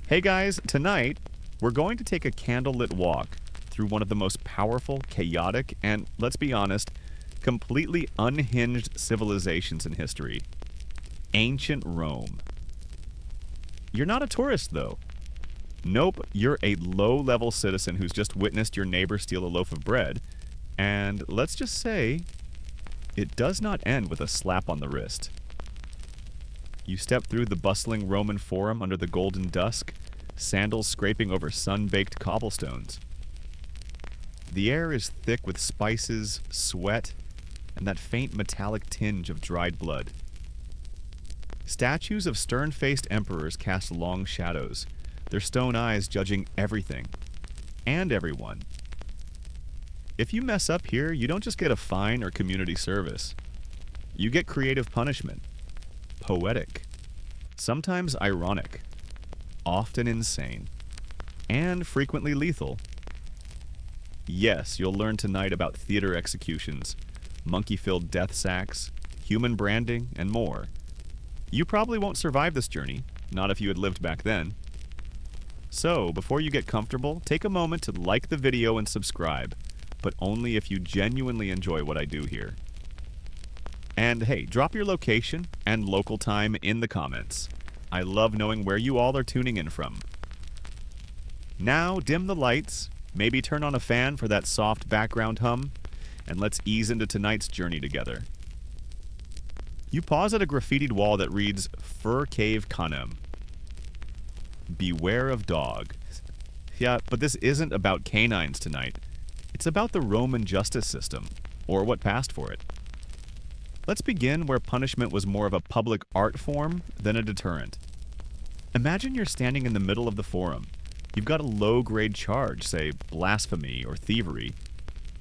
Hey guys, tonight we're going to take a candlelit walk through one of the most powerful, chaotic, and, let's be honest, completely unhinged civilizations in history. Ancient Rome. You're not a tourist, though. Nope, you're a low-level citizen who's just witnessed your neighbor steal a loaf of bread, and let's just say, it does not end with a slap on the wrist. You step through the bustling Roman Forum under the golden dusk, sandals scraping over sun-baked cobblestones. The air is thick with spices, sweat, and that faint metallic tinge of dried blood. Statues of stern-faced emperors cast long shadows, their stone eyes judging everything and everyone. If you mess up here, you don't just get a fine or community service. You get creative punishment. Poetic, sometimes ironic, often insane, and frequently lethal. Yes, you'll learn tonight about theater executions, monkey-filled death sacks, human branding, and more. You probably won't survive this journey, not if you had lived back then. So, before you get comfortable, take a moment to like the video and subscribe, but only if you genuinely enjoy what I do here. And hey, drop your location and local time in the comments. I love knowing where you all are tuning in from. Now, dim the lights, maybe turn on a fan for that soft background hum, and let's ease into tonight's journey together. You pause at a graffitied wall that reads, Fur Cave Canem. Beware of dog. Yeah, but this isn't about canines tonight. It's about the Roman justice system, or what passed for it. Let's begin where punishment was more of a public art form than a deterrent. Imagine you're standing in the middle of the forum. You've got a low-grade charge, say blasphemy or thievery.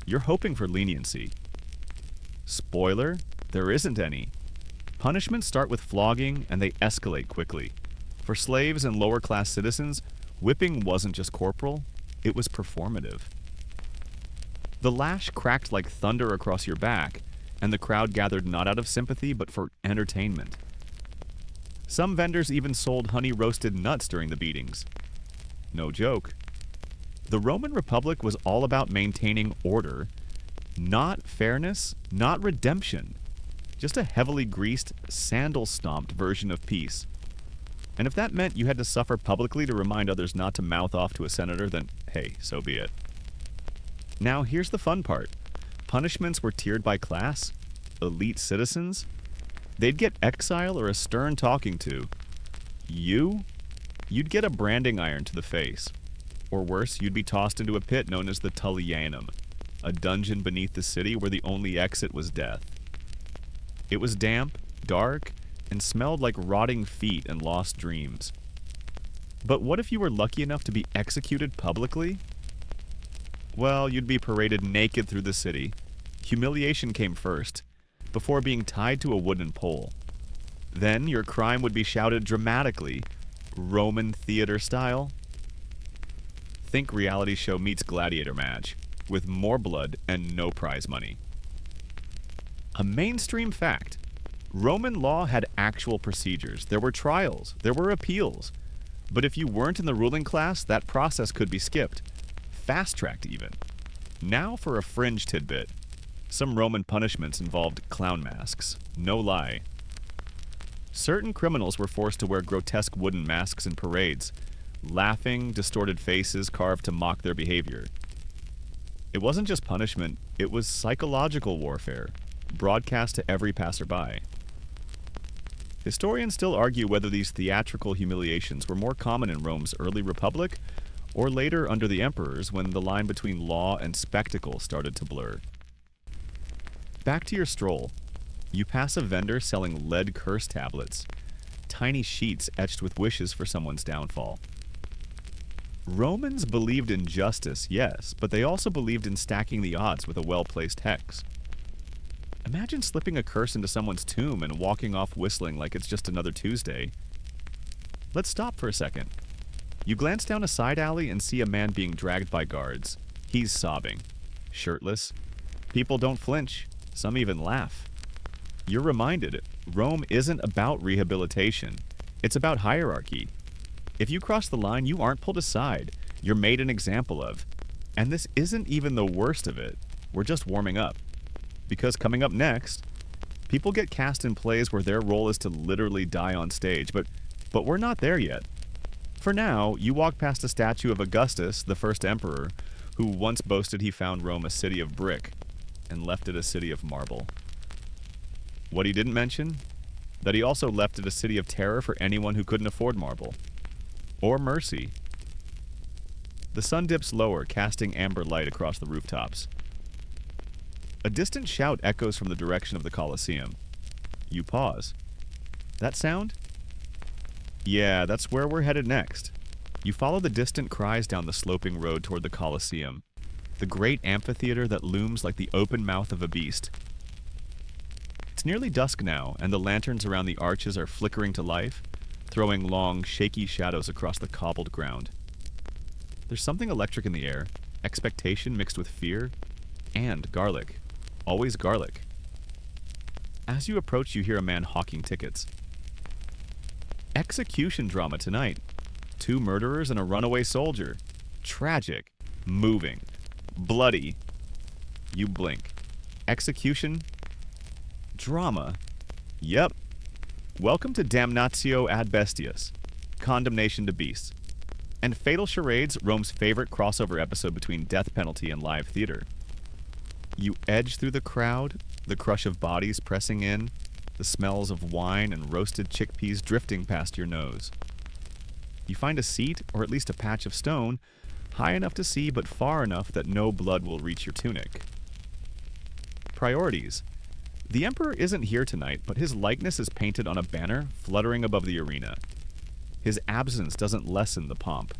You're hoping for leniency. Spoiler, there isn't any. Punishments start with flogging and they escalate quickly. For slaves and lower-class citizens, whipping wasn't just corporal, it was performative. The lash cracked like thunder across your back, and the crowd gathered not out of sympathy but for entertainment. Some vendors even sold honey-roasted nuts during the beatings. No joke. The Roman Republic was all about maintaining order, not fairness, not redemption. Just a heavily greased, sandal-stomped version of peace. And if that meant you had to suffer publicly to remind others not to mouth off to a senator, then hey, so be it. Now here's the fun part. Punishments were tiered by class. Elite citizens, they'd get exile or a stern talking to. You'd get a branding iron to the face. Or worse, you'd be tossed into a pit known as the Tullianum, a dungeon beneath the city where the only exit was death. It was damp, dark, and smelled like rotting feet and lost dreams. But what if you were lucky enough to be executed publicly? Well, you'd be paraded naked through the city. Humiliation came first, before being tied to a wooden pole. Then your crime would be shouted dramatically, Roman theater style. Think reality show meets gladiator match, with more blood and no prize money. A mainstream fact. Roman law had actual procedures. There were trials. There were appeals. But if you weren't in the ruling class, that process could be skipped. Fast-tracked even. Now for a fringe tidbit. Some Roman punishments involved clown masks. No lie. Certain criminals were forced to wear grotesque wooden masks in parades, laughing, distorted faces carved to mock their behavior. It wasn't just punishment, it was psychological warfare, broadcast to every passerby. Historians still argue whether these theatrical humiliations were more common in Rome's early republic or later under the emperors when the line between law and spectacle started to blur. Back to your stroll. You pass a vendor selling lead curse tablets, tiny sheets etched with wishes for someone's downfall. Romans believed in justice, yes, but they also believed in stacking the odds with a well-placed hex. Imagine slipping a curse into someone's tomb and walking off whistling like it's just another Tuesday. Let's stop for a second. You glance down a side alley and see a man being dragged by guards. He's sobbing, shirtless. People don't flinch. Some even laugh. You're reminded, Rome isn't about rehabilitation. It's about hierarchy. If you cross the line, you aren't pulled aside. You're made an example of. And this isn't even the worst of it. We're just warming up. Because coming up next, people get cast in plays where their role is to literally die on stage, but we're not there yet. For now, you walk past a statue of Augustus, the first emperor, who once boasted he found Rome a city of brick and left it a city of marble. What he didn't mention? That he also left it a city of terror for anyone who couldn't afford marble. Or mercy. The sun dips lower, casting amber light across the rooftops. A distant shout echoes from the direction of the Colosseum. You pause. That sound? Yeah, that's where we're headed next. You follow the distant cries down the sloping road toward the Colosseum, the great amphitheater that looms like the open mouth of a beast. It's nearly dusk now, and the lanterns around the arches are flickering to life, throwing long, shaky shadows across the cobbled ground. There's something electric in the air, expectation mixed with fear, and garlic. Always garlic. As you approach, you hear a man hawking tickets. Execution drama tonight. 2 murderers and a runaway soldier. Tragic. Moving. Bloody. You blink. Execution. Drama. Yep. Welcome to Damnatio ad Bestias. Condemnation to Beasts. And Fatal Charades, Rome's favorite crossover episode between death penalty and live theater. You edge through the crowd, the crush of bodies pressing in, the smells of wine and roasted chickpeas drifting past your nose. You find a seat, or at least a patch of stone, high enough to see but far enough that no blood will reach your tunic. Priorities. The Emperor isn't here tonight, but his likeness is painted on a banner fluttering above the arena. His absence doesn't lessen the pomp.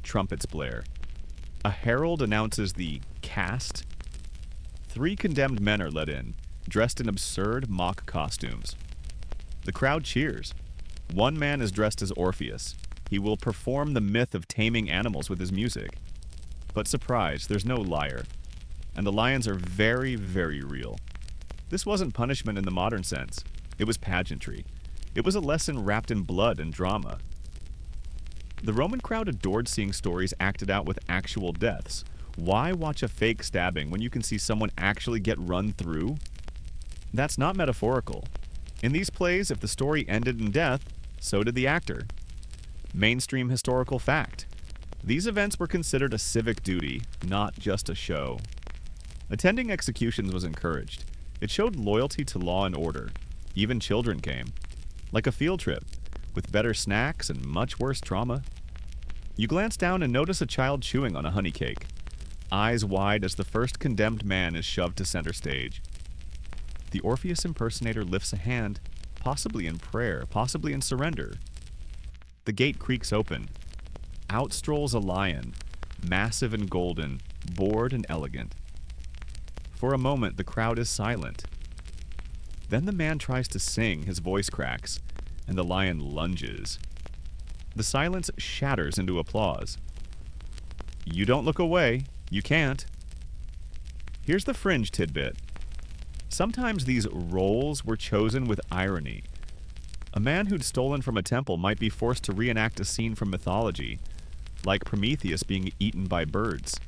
Trumpets blare. A herald announces the cast. 3 condemned men are let in, dressed in absurd mock costumes. The crowd cheers. One man is dressed as Orpheus. He will perform the myth of taming animals with his music. But surprise, there's no lyre. And the lions are very, very real. This wasn't punishment in the modern sense. It was pageantry. It was a lesson wrapped in blood and drama. The Roman crowd adored seeing stories acted out with actual deaths. Why watch a fake stabbing when you can see someone actually get run through? That's not metaphorical. In these plays, if the story ended in death, so did the actor. Mainstream historical fact. These events were considered a civic duty, not just a show. Attending executions was encouraged. It showed loyalty to law and order. Even children came. Like a field trip, with better snacks and much worse trauma. You glance down and notice a child chewing on a honey cake, eyes wide as the first condemned man is shoved to center stage. The Orpheus impersonator lifts a hand, possibly in prayer, possibly in surrender. The gate creaks open. Out strolls a lion, massive and golden, bored and elegant. For a moment, the crowd is silent. Then the man tries to sing, his voice cracks, and the lion lunges. The silence shatters into applause. You don't look away. You can't. Here's the fringe tidbit. Sometimes these roles were chosen with irony. A man who'd stolen from a temple might be forced to reenact a scene from mythology, like Prometheus being eaten by birds.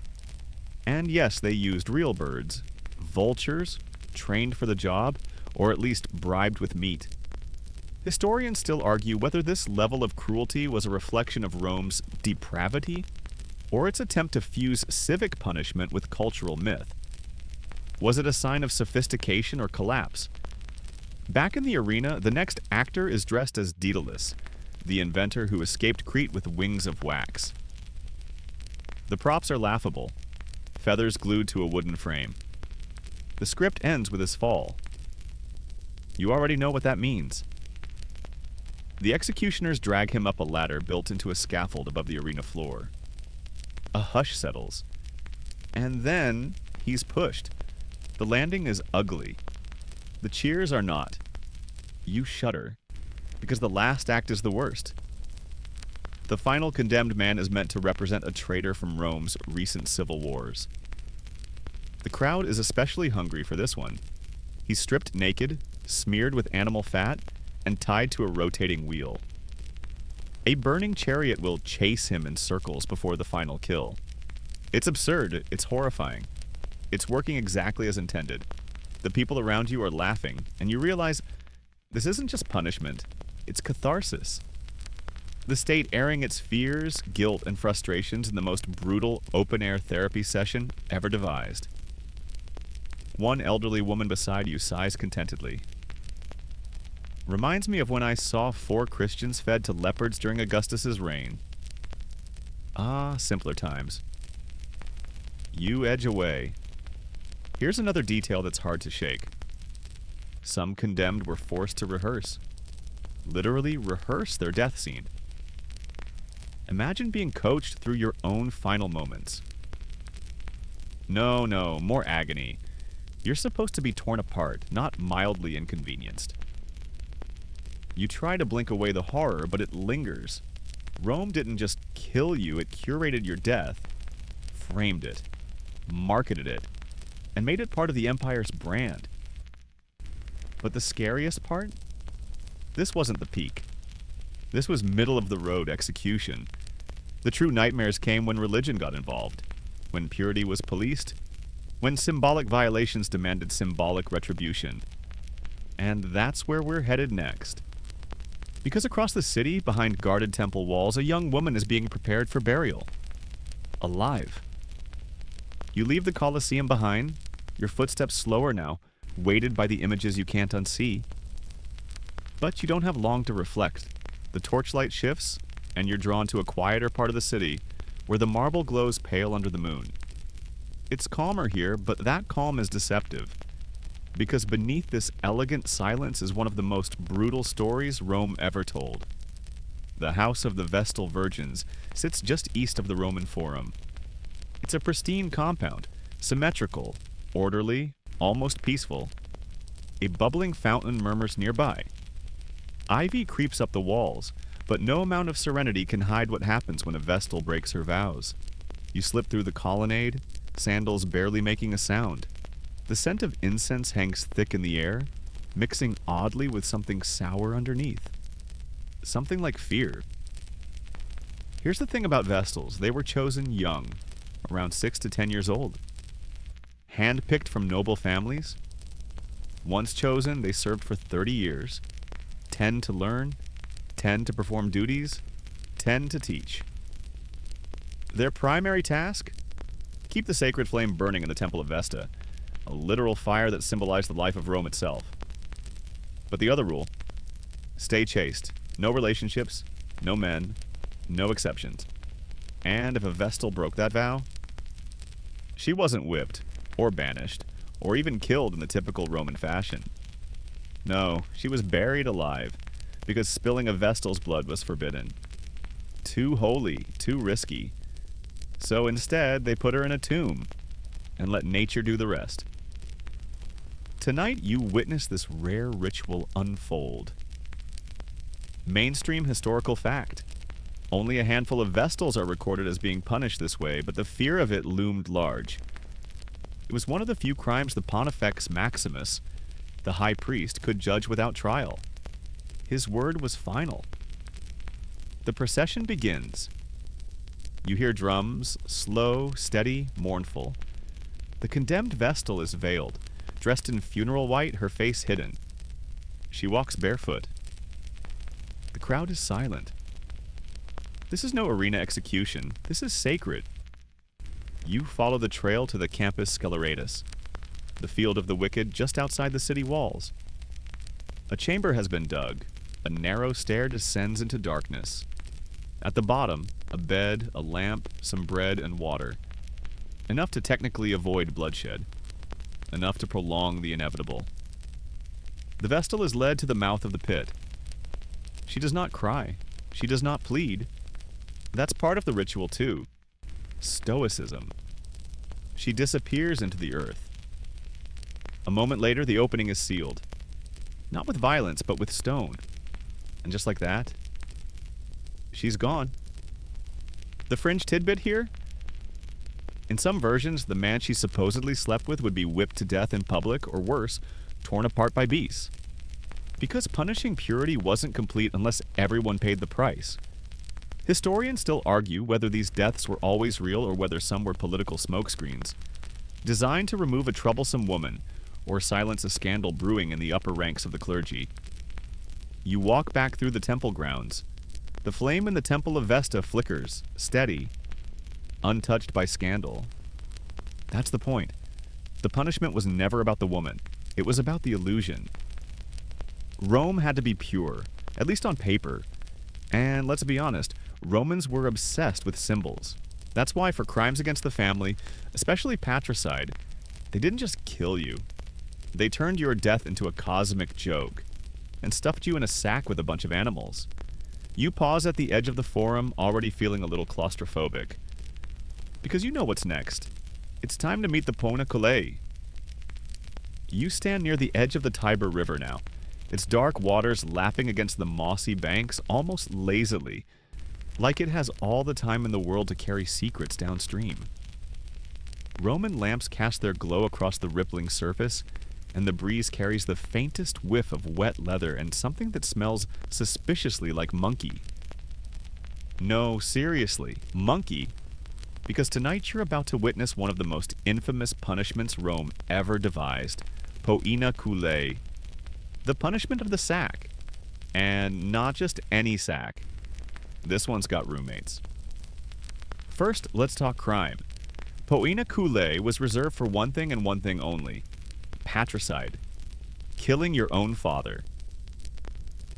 And yes, they used real birds, vultures, trained for the job, or at least bribed with meat. Historians still argue whether this level of cruelty was a reflection of Rome's depravity, or its attempt to fuse civic punishment with cultural myth. Was it a sign of sophistication or collapse? Back in the arena, the next actor is dressed as Daedalus, the inventor who escaped Crete with wings of wax. The props are laughable, feathers glued to a wooden frame. The script ends with his fall. You already know what that means. The executioners drag him up a ladder built into a scaffold above the arena floor. A hush settles. And then he's pushed. The landing is ugly. The cheers are not. You shudder, because the last act is the worst. The final condemned man is meant to represent a traitor from Rome's recent civil wars. The crowd is especially hungry for this one. He's stripped naked, smeared with animal fat, and tied to a rotating wheel. A burning chariot will chase him in circles before the final kill. It's absurd, it's horrifying. It's working exactly as intended. The people around you are laughing, and you realize this isn't just punishment, it's catharsis. The state airing its fears, guilt, and frustrations in the most brutal open-air therapy session ever devised. One elderly woman beside you sighs contentedly. Reminds me of when I saw 4 Christians fed to leopards during Augustus's reign. Ah, simpler times. You edge away. Here's another detail that's hard to shake. Some condemned were forced to rehearse. Literally rehearse their death scene. Imagine being coached through your own final moments. No, more agony. You're supposed to be torn apart, not mildly inconvenienced. You try to blink away the horror, but it lingers. Rome didn't just kill you, it curated your death, framed it, marketed it, and made it part of the empire's brand. But the scariest part? This wasn't the peak. This was middle-of-the-road execution. The true nightmares came when religion got involved, when purity was policed, when symbolic violations demanded symbolic retribution. And that's where we're headed next. Because across the city, behind guarded temple walls, a young woman is being prepared for burial. Alive. You leave the Colosseum behind, your footsteps slower now, weighted by the images you can't unsee. But you don't have long to reflect. The torchlight shifts, and you're drawn to a quieter part of the city, where the marble glows pale under the moon. It's calmer here, but that calm is deceptive. Because beneath this elegant silence is one of the most brutal stories Rome ever told. The House of the Vestal Virgins sits just east of the Roman Forum. It's a pristine compound, symmetrical, orderly, almost peaceful. A bubbling fountain murmurs nearby. Ivy creeps up the walls, but no amount of serenity can hide what happens when a Vestal breaks her vows. You slip through the colonnade, sandals barely making a sound. The scent of incense hangs thick in the air, mixing oddly with something sour underneath. Something like fear. Here's the thing about Vestals. They were chosen young, around 6 to 10 years old. Handpicked from noble families. Once chosen, they served for 30 years. 10 to learn, 10 to perform duties, 10 to teach. Their primary task? Keep the sacred flame burning in the Temple of Vesta, a literal fire that symbolized the life of Rome itself. But the other rule? Stay chaste. No relationships, no men, no exceptions. And if a Vestal broke that vow, she wasn't whipped, or banished, or even killed in the typical Roman fashion. No, she was buried alive, because spilling a Vestal's blood was forbidden. Too holy, too risky. So instead, they put her in a tomb, and let nature do the rest. Tonight, you witness this rare ritual unfold. Mainstream historical fact. Only a handful of Vestals are recorded as being punished this way, but the fear of it loomed large. It was one of the few crimes the Pontifex Maximus, the high priest, could judge without trial. His word was final. The procession begins. You hear drums, slow, steady, mournful. The condemned Vestal is veiled, dressed in funeral white, her face hidden. She walks barefoot. The crowd is silent. This is no arena execution. This is sacred. You follow the trail to the Campus Sceleratus, the field of the wicked just outside the city walls. A chamber has been dug. A narrow stair descends into darkness. At the bottom, a bed, a lamp, some bread, and water. Enough to technically avoid bloodshed. Enough to prolong the inevitable. The Vestal is led to the mouth of the pit. She does not cry. She does not plead. That's part of the ritual, too. Stoicism. She disappears into the earth. A moment later, the opening is sealed. Not with violence, but with stone. And just like that, she's gone. The fringe tidbit here? In some versions, the man she supposedly slept with would be whipped to death in public, or worse, torn apart by beasts. Because punishing purity wasn't complete unless everyone paid the price. Historians still argue whether these deaths were always real or whether some were political smokescreens, designed to remove a troublesome woman or silence a scandal brewing in the upper ranks of the clergy. You walk back through the temple grounds. The flame in the Temple of Vesta flickers, steady, untouched by scandal. That's the point. The punishment was never about the woman. It was about the illusion. Rome had to be pure, at least on paper. And let's be honest, Romans were obsessed with symbols. That's why for crimes against the family, especially patricide, they didn't just kill you. They turned your death into a cosmic joke and stuffed you in a sack with a bunch of animals. You pause at the edge of the forum, already feeling a little claustrophobic. Because you know what's next. It's time to meet the Pona Colei. You stand near the edge of the Tiber River now, its dark waters lapping against the mossy banks almost lazily, like it has all the time in the world to carry secrets downstream. Roman lamps cast their glow across the rippling surface, and the breeze carries the faintest whiff of wet leather and something that smells suspiciously like monkey. No, seriously, monkey. Because tonight you're about to witness one of the most infamous punishments Rome ever devised, poena colei, the punishment of the sack. And not just any sack. This one's got roommates. First, let's talk crime. Poena colei was reserved for one thing and one thing only: patricide, killing your own father.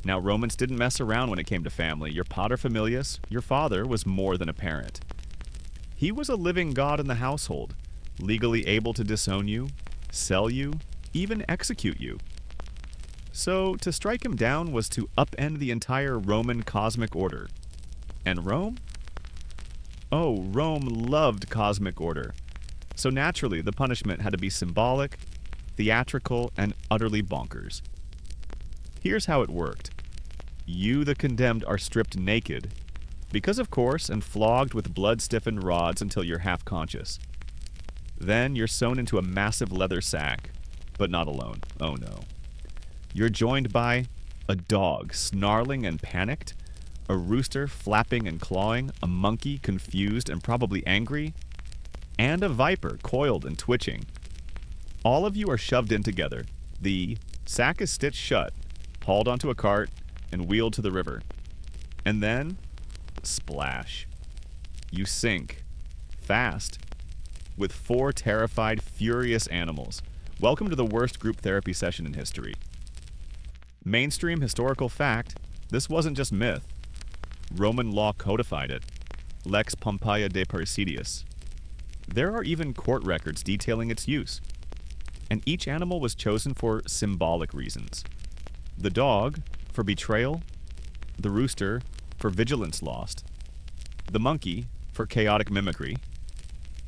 Now, Romans didn't mess around when it came to family. Your paterfamilias, your father, was more than a parent. He was a living god in the household, legally able to disown you, sell you, even execute you. So, to strike him down was to upend the entire Roman cosmic order. And Rome? Oh, Rome loved cosmic order. So naturally, the punishment had to be symbolic, theatrical, and utterly bonkers. Here's how it worked. You, the condemned, are stripped naked, because of course, and flogged with blood-stiffened rods until you're half-conscious. Then you're sewn into a massive leather sack, but not alone. Oh no. You're joined by a dog snarling and panicked, a rooster flapping and clawing, a monkey confused and probably angry, and a viper coiled and twitching. All of you are shoved in together. The sack is stitched shut, hauled onto a cart, and wheeled to the river. And then, splash. You sink. Fast. With 4 terrified, furious animals. Welcome to the worst group therapy session in history. Mainstream historical fact, this wasn't just myth. Roman law codified it. Lex Pompeia de Parricidius. There are even court records detailing its use. And each animal was chosen for symbolic reasons. The dog, for betrayal. The rooster, for vigilance lost. The monkey, for chaotic mimicry.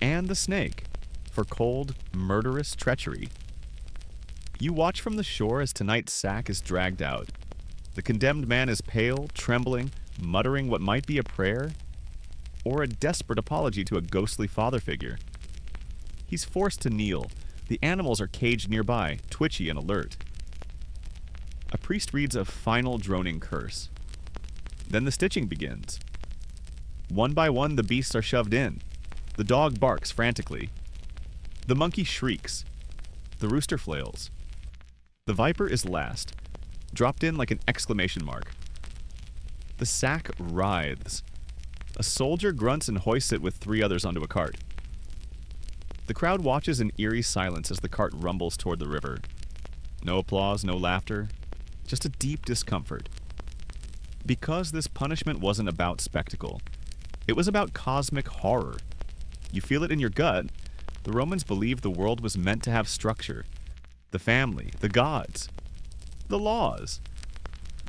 And the snake, for cold, murderous treachery. You watch from the shore as tonight's sack is dragged out. The condemned man is pale, trembling, muttering what might be a prayer, or a desperate apology to a ghostly father figure. He's forced to kneel. The animals are caged nearby, twitchy and alert. A priest reads a final droning curse. Then the stitching begins. One by one, the beasts are shoved in. The dog barks frantically. The monkey shrieks. The rooster flails. The viper is last, dropped in like an exclamation mark. The sack writhes. A soldier grunts and hoists it with 3 others onto a cart. The crowd watches in eerie silence as the cart rumbles toward the river. No applause, no laughter, just a deep discomfort. Because this punishment wasn't about spectacle. It was about cosmic horror. You feel it in your gut. The Romans believed the world was meant to have structure. The family, the gods, the laws.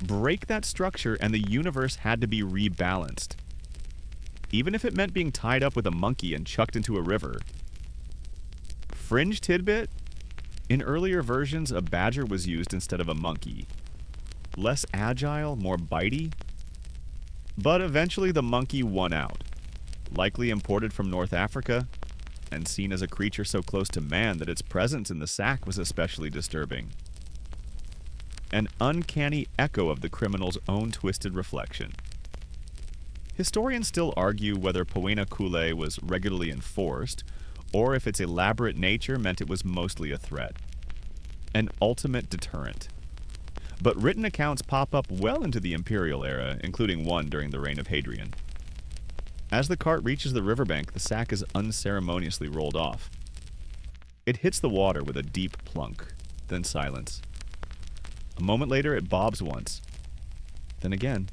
Break that structure and the universe had to be rebalanced. Even if it meant being tied up with a monkey and chucked into a river. Fringe tidbit? In earlier versions, a badger was used instead of a monkey. Less agile, more bitey. But eventually the monkey won out. Likely imported from North Africa, and seen as a creature so close to man that its presence in the sack was especially disturbing. An uncanny echo of the criminal's own twisted reflection. Historians still argue whether poena culae was regularly enforced, or if its elaborate nature meant it was mostly a threat. An ultimate deterrent. But written accounts pop up well into the imperial era, including one during the reign of Hadrian. As the cart reaches the riverbank, the sack is unceremoniously rolled off. It hits the water with a deep plunk, then silence. A moment later, it bobs once, then again,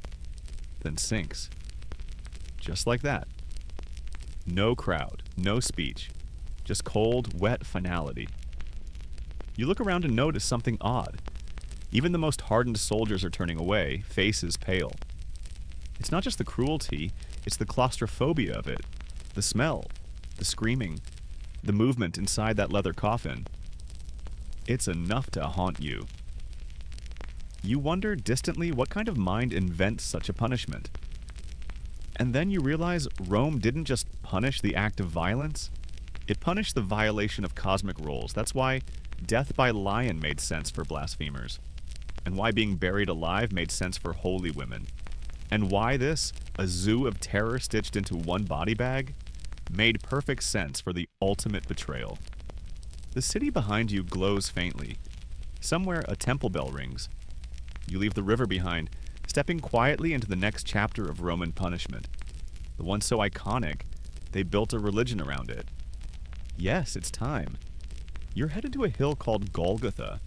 then sinks. Just like that. No crowd, no speech, just cold, wet finality. You look around and notice something odd. Even the most hardened soldiers are turning away, faces pale. It's not just the cruelty, it's the claustrophobia of it. The smell, the screaming, the movement inside that leather coffin. It's enough to haunt you. You wonder distantly what kind of mind invents such a punishment. And then you realize Rome didn't just punish the act of violence, it punished the violation of cosmic rules. That's why death by lion made sense for blasphemers, and why being buried alive made sense for holy women, and why this, a zoo of terror stitched into one body bag, made perfect sense for the ultimate betrayal. The city behind you glows faintly. Somewhere a temple bell rings. You leave the river behind, stepping quietly into the next chapter of Roman punishment. The one so iconic, they built a religion around it. Yes, it's time. You're headed to a hill called Golgotha,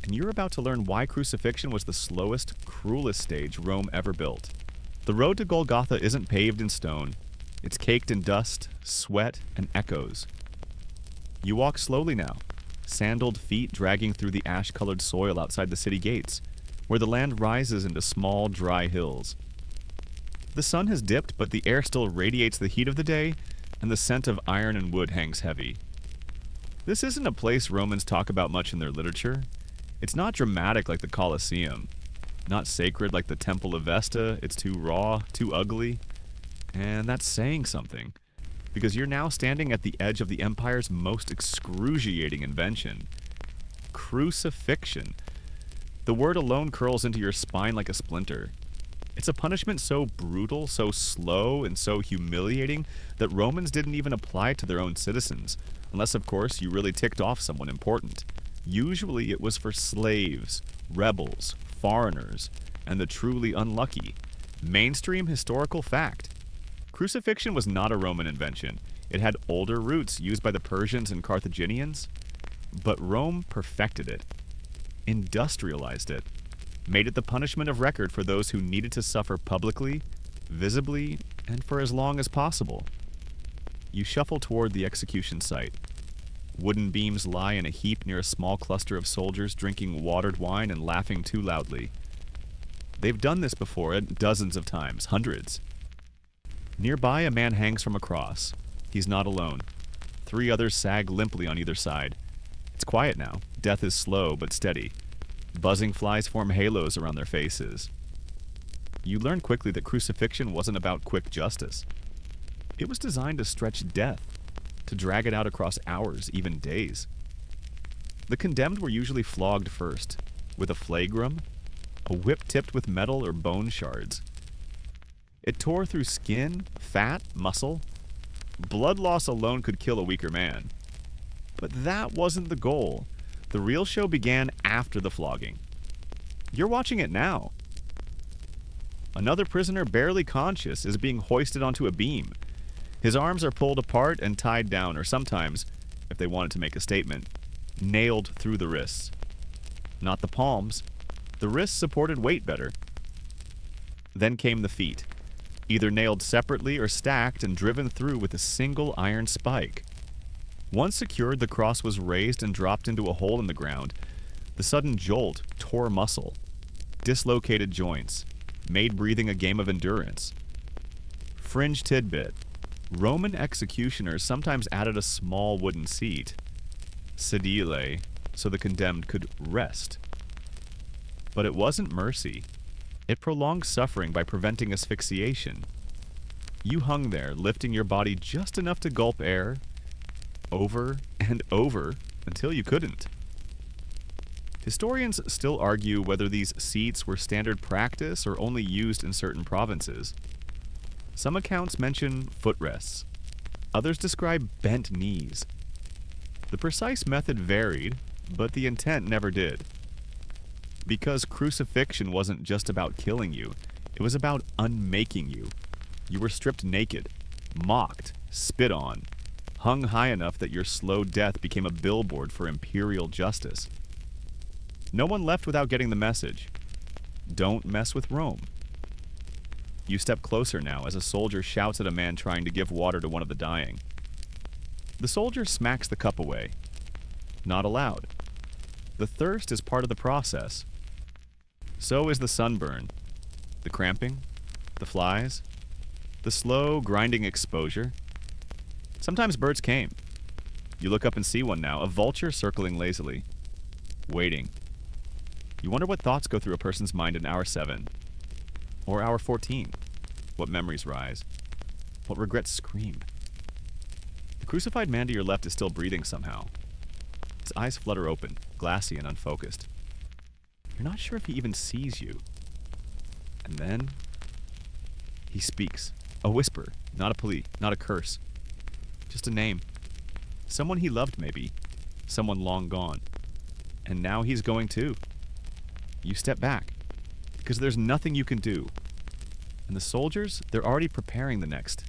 and you're about to learn why crucifixion was the slowest, cruelest stage Rome ever built. The road to Golgotha isn't paved in stone. It's caked in dust, sweat, and echoes. You walk slowly now, sandaled feet dragging through the ash-colored soil outside the city gates, where the land rises into small, dry hills. The sun has dipped, but the air still radiates the heat of the day, and the scent of iron and wood hangs heavy. This isn't a place Romans talk about much in their literature. It's not dramatic like the Colosseum, not sacred like the Temple of Vesta. It's too raw, too ugly, and that's saying something, because you're now standing at the edge of the empire's most excruciating invention, crucifixion. The word alone curls into your spine like a splinter. It's a punishment so brutal, so slow, and so humiliating that Romans didn't even apply it to their own citizens, unless, of course, you really ticked off someone important. Usually it was for slaves, rebels, foreigners, and the truly unlucky. Mainstream historical fact. Crucifixion was not a Roman invention. It had older roots used by the Persians and Carthaginians, but Rome perfected it, industrialized it, made it the punishment of record for those who needed to suffer publicly, visibly, and for as long as possible. You shuffle toward the execution site. Wooden beams lie in a heap near a small cluster of soldiers drinking watered wine and laughing too loudly. They've done this before dozens of times, hundreds. Nearby, a man hangs from a cross. He's not alone. 3 others sag limply on either side. It's quiet now. Death is slow but steady. Buzzing flies form halos around their faces. You learn quickly that crucifixion wasn't about quick justice. It was designed to stretch death, to drag it out across hours, even days. The condemned were usually flogged first, with a flagrum, a whip tipped with metal or bone shards. It tore through skin, fat, muscle. Blood loss alone could kill a weaker man. But that wasn't the goal. The real show began after the flogging. You're watching it now. Another prisoner, barely conscious, is being hoisted onto a beam. His arms are pulled apart and tied down, or sometimes, if they wanted to make a statement, nailed through the wrists. Not the palms. The wrists supported weight better. Then came the feet, either nailed separately or stacked and driven through with a single iron spike. Once secured, the cross was raised and dropped into a hole in the ground. The sudden jolt tore muscle, dislocated joints, made breathing a game of endurance. Fringe tidbit. Roman executioners sometimes added a small wooden seat, sedile, so the condemned could rest. But it wasn't mercy. It prolonged suffering by preventing asphyxiation. You hung there, lifting your body just enough to gulp air, over and over, until you couldn't. Historians still argue whether these seats were standard practice or only used in certain provinces. Some accounts mention footrests. Others describe bent knees. The precise method varied, but the intent never did. Because crucifixion wasn't just about killing you, it was about unmaking you. You were stripped naked, mocked, spit on, hung high enough that your slow death became a billboard for imperial justice. No one left without getting the message. Don't mess with Rome. You step closer now as a soldier shouts at a man trying to give water to one of the dying. The soldier smacks the cup away. Not allowed. The thirst is part of the process. So is the sunburn, the cramping, the flies, the slow, grinding exposure. Sometimes birds came. You look up and see one now, a vulture circling lazily, waiting. You wonder what thoughts go through a person's mind in hour 7, or hour 14, what memories rise, what regrets scream. The crucified man to your left is still breathing somehow. His eyes flutter open, glassy and unfocused. You're not sure if he even sees you. And then he speaks. A whisper, not a plea, not a curse. Just a name. Someone he loved, maybe. Someone long gone. And now he's going too. You step back, because there's nothing you can do. And the soldiers, they're already preparing the next.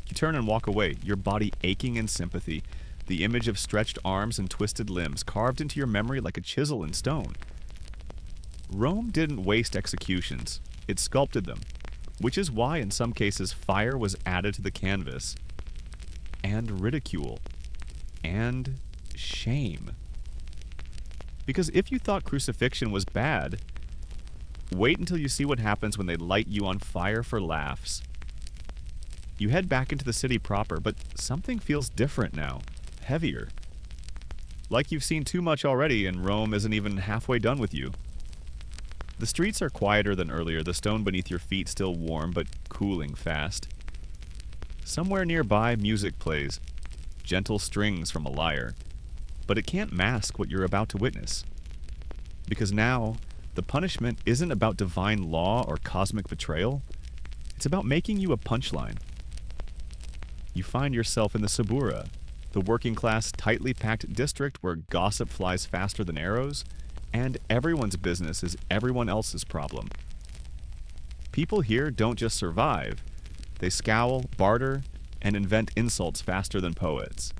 You turn and walk away, your body aching in sympathy, the image of stretched arms and twisted limbs carved into your memory like a chisel in stone. Rome didn't waste executions, it sculpted them, which is why in some cases fire was added to the canvas, and ridicule, and shame. Because if you thought crucifixion was bad, wait until you see what happens when they light you on fire for laughs. You head back into the city proper, but something feels different now, heavier. Like you've seen too much already and Rome isn't even halfway done with you. The streets are quieter than earlier, the stone beneath your feet still warm but cooling fast. Somewhere nearby, music plays, gentle strings from a lyre, but it can't mask what you're about to witness. Because now, the punishment isn't about divine law or cosmic betrayal, it's about making you a punchline. You find yourself in the Subura, the working-class, tightly packed district where gossip flies faster than arrows, and everyone's business is everyone else's problem. People here don't just survive, they scowl, barter, and invent insults faster than poets.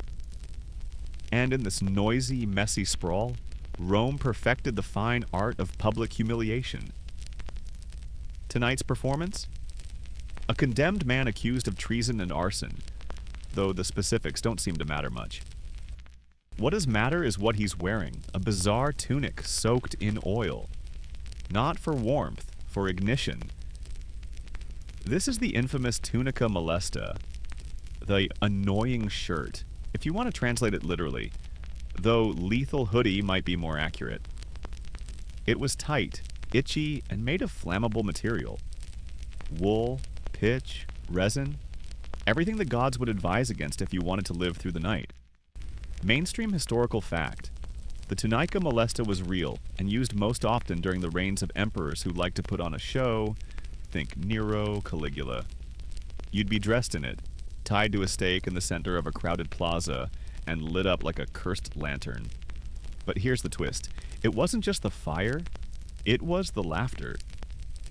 And in this noisy, messy sprawl, Rome perfected the fine art of public humiliation. Tonight's performance? A condemned man accused of treason and arson, though the specifics don't seem to matter much. What does matter is what he's wearing, a bizarre tunic soaked in oil. Not for warmth, for ignition. This is the infamous tunica molesta, the annoying shirt, if you want to translate it literally, though lethal hoodie might be more accurate. It was tight, itchy, and made of flammable material. Wool, pitch, resin, everything the gods would advise against if you wanted to live through the night. Mainstream historical fact. The tunica molesta was real and used most often during the reigns of emperors who liked to put on a show. Think Nero, Caligula. You'd be dressed in it, tied to a stake in the center of a crowded plaza, and lit up like a cursed lantern. But here's the twist. It wasn't just the fire, it was the laughter.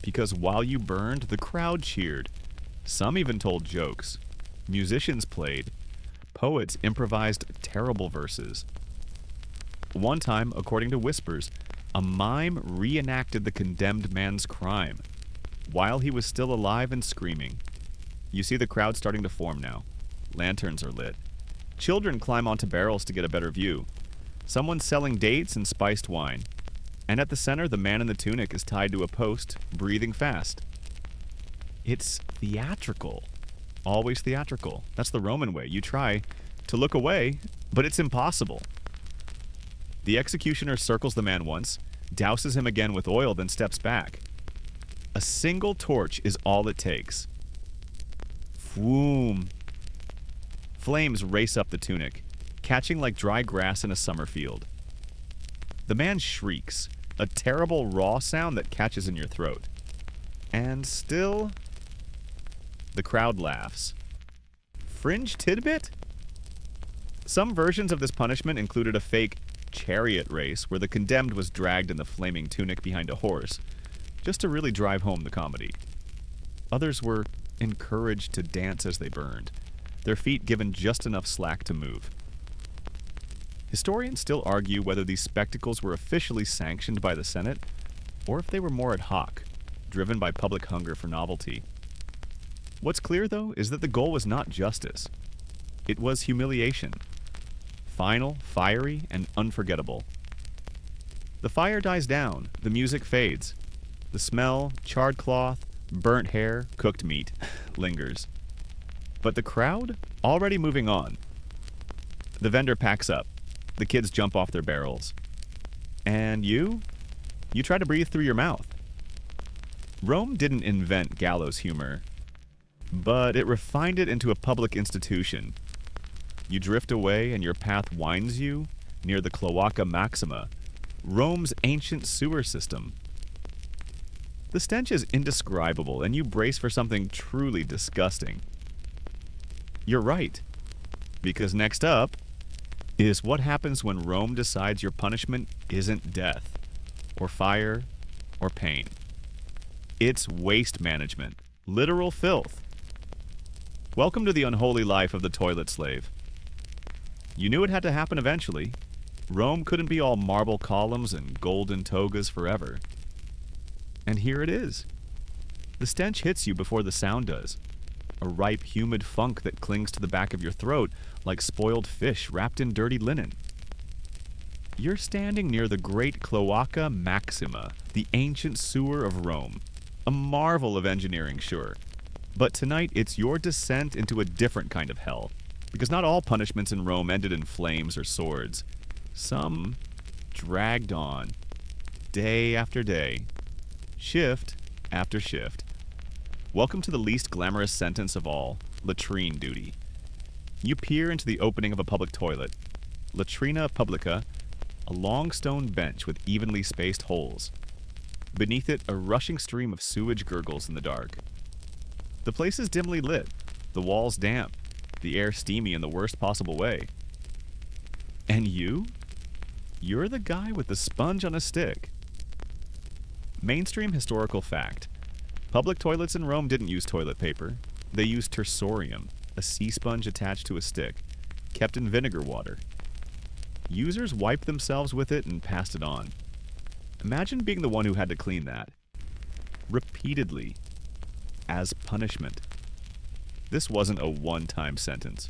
Because while you burned, the crowd cheered. Some even told jokes. Musicians played. Poets improvised terrible verses. One time, according to whispers, a mime reenacted the condemned man's crime, while he was still alive and screaming. You see the crowd starting to form now. Lanterns are lit. Children climb onto barrels to get a better view. Someone's selling dates and spiced wine. And at the center, the man in the tunic is tied to a post, breathing fast. It's theatrical. Always theatrical. That's the Roman way. You try to look away, but it's impossible. The executioner circles the man once, douses him again with oil, then steps back. A single torch is all it takes. Whoom. Flames race up the tunic, catching like dry grass in a summer field. The man shrieks, a terrible raw sound that catches in your throat. And still, The crowd laughs. Fringe tidbit? Some versions of this punishment included a fake chariot race where the condemned was dragged in the flaming tunic behind a horse, just to really drive home the comedy. Others were encouraged to dance as they burned, their feet given just enough slack to move. Historians still argue whether these spectacles were officially sanctioned by the Senate, or if they were more ad hoc, driven by public hunger for novelty. What's clear, though, is that the goal was not justice. It was humiliation. Final, fiery, and unforgettable. The fire dies down, the music fades. The smell, charred cloth, burnt hair, cooked meat, lingers. But the crowd, already moving on. The vendor packs up. The kids jump off their barrels. And you try to breathe through your mouth. Rome didn't invent gallows humor, but it refined it into a public institution. You drift away and your path winds you near the Cloaca Maxima, Rome's ancient sewer system. The stench is indescribable, and you brace for something truly disgusting. You're right, because next up is what happens when Rome decides your punishment isn't death, or fire, or pain. It's waste management, literal filth. Welcome to the unholy life of the toilet slave. You knew it had to happen eventually. Rome couldn't be all marble columns and golden togas forever. And here it is. The stench hits you before the sound does. A ripe, humid funk that clings to the back of your throat like spoiled fish wrapped in dirty linen. You're standing near the great Cloaca Maxima, the ancient sewer of Rome. A marvel of engineering, sure. But tonight, it's your descent into a different kind of hell. Because not all punishments in Rome ended in flames or swords. Some dragged on, day after day, shift after shift. Welcome to the least glamorous sentence of all, latrine duty. You peer into the opening of a public toilet. Latrina publica, a long stone bench with evenly spaced holes. Beneath it, a rushing stream of sewage gurgles in the dark. The place is dimly lit, the walls damp, the air steamy in the worst possible way. And you're the guy with the sponge on a stick. Mainstream historical fact. Public toilets in Rome didn't use toilet paper. They used tersorium, a sea sponge attached to a stick, kept in vinegar water. Users wiped themselves with it and passed it on. Imagine being the one who had to clean that. Repeatedly. As punishment. This wasn't a one-time sentence.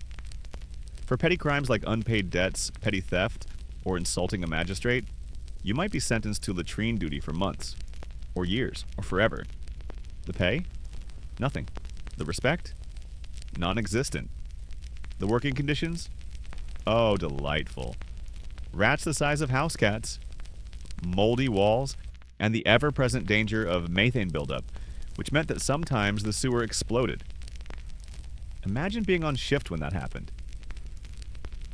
For petty crimes like unpaid debts, petty theft, or insulting a magistrate, you might be sentenced to latrine duty for months, or years, or forever. The pay? Nothing. The respect? Non-existent. The working conditions? Oh, delightful. Rats the size of house cats. Moldy walls, and the ever-present danger of methane buildup, which meant that sometimes the sewer exploded. Imagine being on shift when that happened.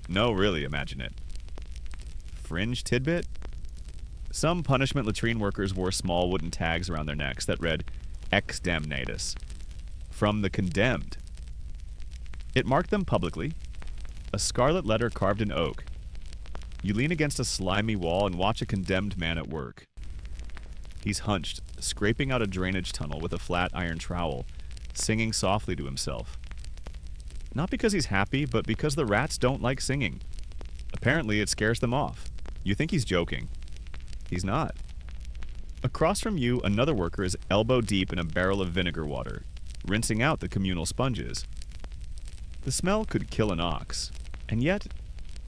No, really, imagine it. Fringe tidbit? Some punishment latrine workers wore small wooden tags around their necks that read, Ex damnatus, from the condemned. It marked them publicly, a scarlet letter carved in oak. You lean against a slimy wall and watch a condemned man at work. He's hunched, scraping out a drainage tunnel with a flat iron trowel, singing softly to himself. Not because he's happy, but because the rats don't like singing. Apparently, it scares them off. You think he's joking. He's not. Across from you, another worker is elbow deep in a barrel of vinegar water, rinsing out the communal sponges. The smell could kill an ox, and yet,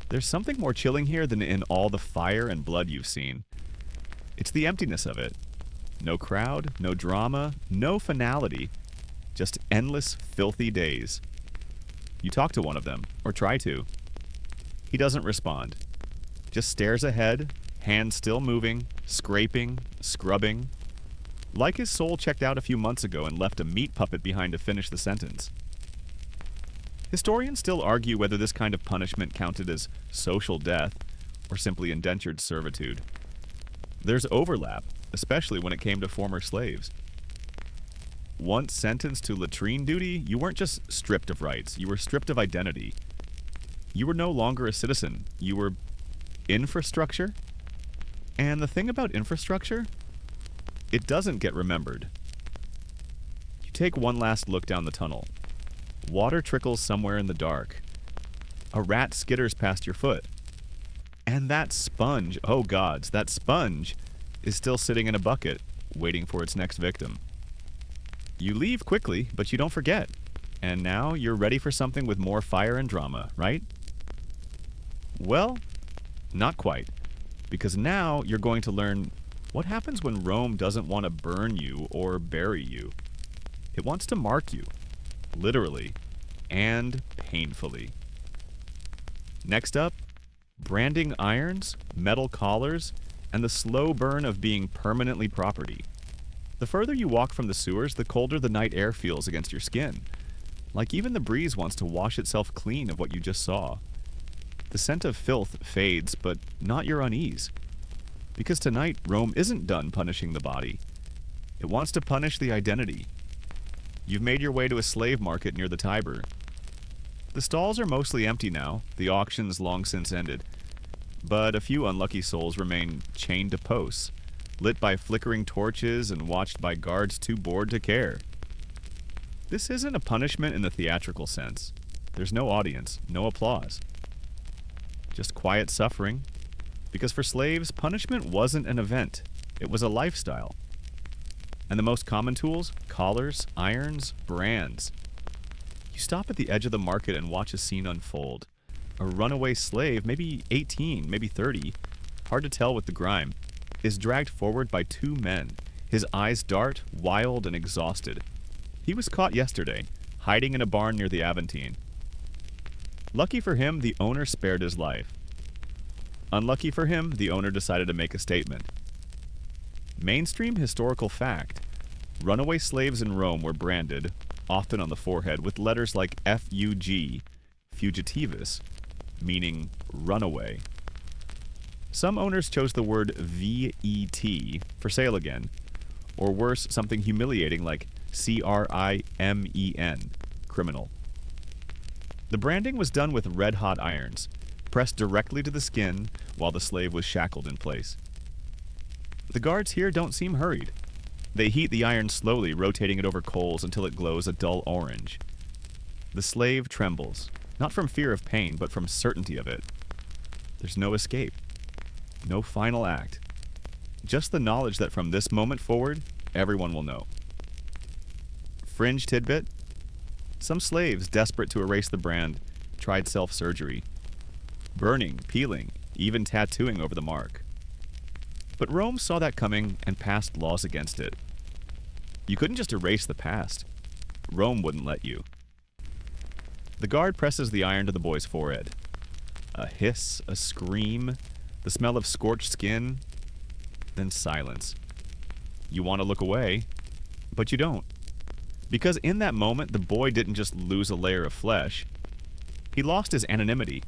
there's something more chilling here than in all the fire and blood you've seen. It's the emptiness of it. No crowd, no drama, no finality. Just endless, filthy days. You talk to one of them, or try to. He doesn't respond. Just stares ahead, hands still moving, scraping, scrubbing. Like his soul checked out a few months ago and left a meat puppet behind to finish the sentence. Historians still argue whether this kind of punishment counted as social death or simply indentured servitude. There's overlap, especially when it came to former slaves. Once sentenced to latrine duty, you weren't just stripped of rights, you were stripped of identity. You were no longer a citizen. You were infrastructure. And the thing about infrastructure, it doesn't get remembered. You take one last look down the tunnel. Water trickles somewhere in the dark. A rat skitters past your foot. And that sponge, oh gods, that sponge is still sitting in a bucket, waiting for its next victim. You leave quickly, but you don't forget. And now you're ready for something with more fire and drama, right? Well, not quite. Because now you're going to learn what happens when Rome doesn't want to burn you or bury you. It wants to mark you, literally and painfully. Next up, branding irons, metal collars, and the slow burn of being permanently property. The further you walk from the sewers, the colder the night air feels against your skin. Like even the breeze wants to wash itself clean of what you just saw. The scent of filth fades, but not your unease. Because tonight, Rome isn't done punishing the body. It wants to punish the identity. You've made your way to a slave market near the Tiber. The stalls are mostly empty now, the auction's long since ended. But a few unlucky souls remain chained to posts, lit by flickering torches and watched by guards too bored to care. This isn't a punishment in the theatrical sense. There's no audience, no applause. Just quiet suffering. Because for slaves, punishment wasn't an event. It was a lifestyle. And the most common tools? Collars, irons, brands. You stop at the edge of the market and watch a scene unfold. A runaway slave, maybe 18, maybe 30, hard to tell with the grime, is dragged forward by two men, his eyes dart, wild and exhausted. He was caught yesterday, hiding in a barn near the Aventine. Lucky for him, the owner spared his life. Unlucky for him, the owner decided to make a statement. Mainstream historical fact. Runaway slaves in Rome were branded, often on the forehead, with letters like F-U-G, fugitivus, meaning runaway. Some owners chose the word V-E-T, for sale again, or worse, something humiliating like C-R-I-M-E-N, criminal. The branding was done with red-hot irons, pressed directly to the skin while the slave was shackled in place. The guards here don't seem hurried. They heat the iron slowly, rotating it over coals until it glows a dull orange. The slave trembles, not from fear of pain, but from certainty of it. There's no escape. No final act. Just the knowledge that from this moment forward, everyone will know. Fringe tidbit. Some slaves, desperate to erase the brand, tried self-surgery. Burning, peeling, even tattooing over the mark. But Rome saw that coming and passed laws against it. You couldn't just erase the past. Rome wouldn't let you. The guard presses the iron to the boy's forehead. A hiss, a scream, the smell of scorched skin, then silence. You want to look away, but you don't. Because in that moment, the boy didn't just lose a layer of flesh. He lost his anonymity.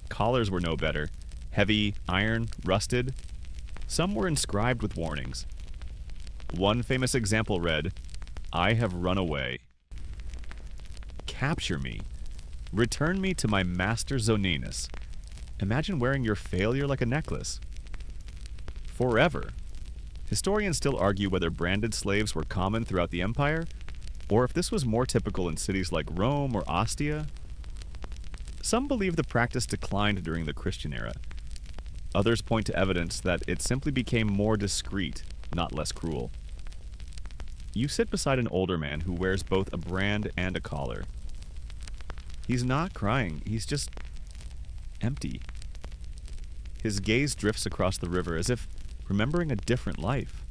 Collars were no better. Heavy, iron, rusted. Some were inscribed with warnings. One famous example read, "I have run away. Capture me. Return me to my master Zoninus." Imagine wearing your failure like a necklace. Forever. Historians still argue whether branded slaves were common throughout the empire, or if this was more typical in cities like Rome or Ostia. Some believe the practice declined during the Christian era. Others point to evidence that it simply became more discreet, not less cruel. You sit beside an older man who wears both a brand and a collar. He's not crying, he's just empty. His gaze drifts across the river as if remembering a different life.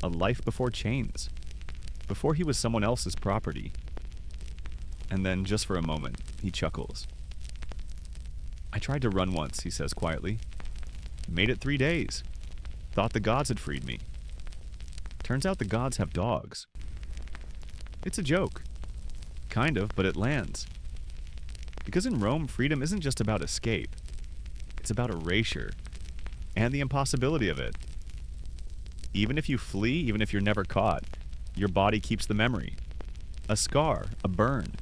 A life before chains. Before he was someone else's property. And then, just for a moment, he chuckles. "I tried to run once," he says quietly. "Made it 3 days. Thought the gods had freed me. Turns out the gods have dogs." It's a joke. Kind of, but it lands. Because in Rome, freedom isn't just about escape. It's about erasure. And the impossibility of it. Even if you flee, even if you're never caught, Your body keeps the memory. A scar, a burn,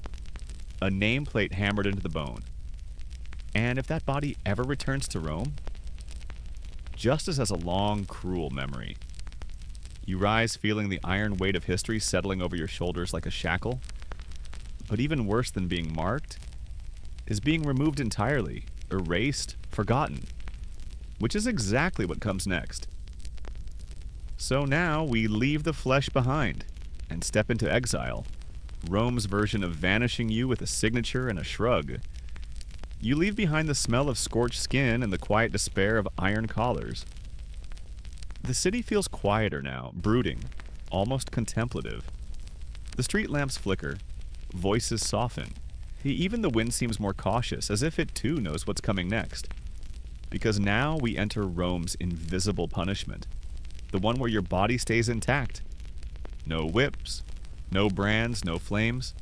a nameplate hammered into the bone. And if that body ever returns to Rome, justice has a long, cruel memory. You rise feeling the iron weight of history settling over your shoulders like a shackle. But even worse than being marked is being removed entirely, erased, forgotten, which is exactly what comes next. So now we leave the flesh behind and step into exile, Rome's version of vanishing you with a signature and a shrug. You leave behind the smell of scorched skin and the quiet despair of iron collars. The city feels quieter now, brooding, almost contemplative. The street lamps flicker, voices soften. Even the wind seems more cautious, as if it too knows what's coming next. Because now we enter Rome's invisible punishment, the one where your body stays intact. No whips, no brands, no flames.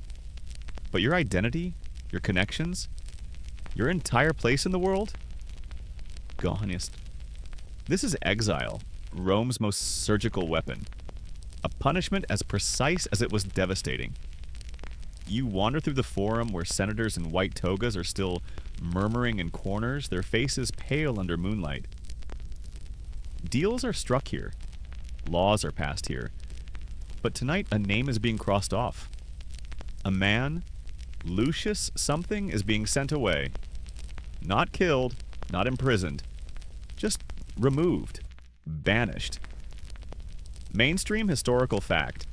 But your identity, your connections, your entire place in the world? Gonest. This is exile, Rome's most surgical weapon. A punishment as precise as it was devastating. You wander through the forum where senators in white togas are still murmuring in corners, their faces pale under moonlight. Deals are struck here. Laws are passed here. But tonight a name is being crossed off. A man, Lucius something, is being sent away. Not killed, not imprisoned. Just removed. Banished. Mainstream historical fact.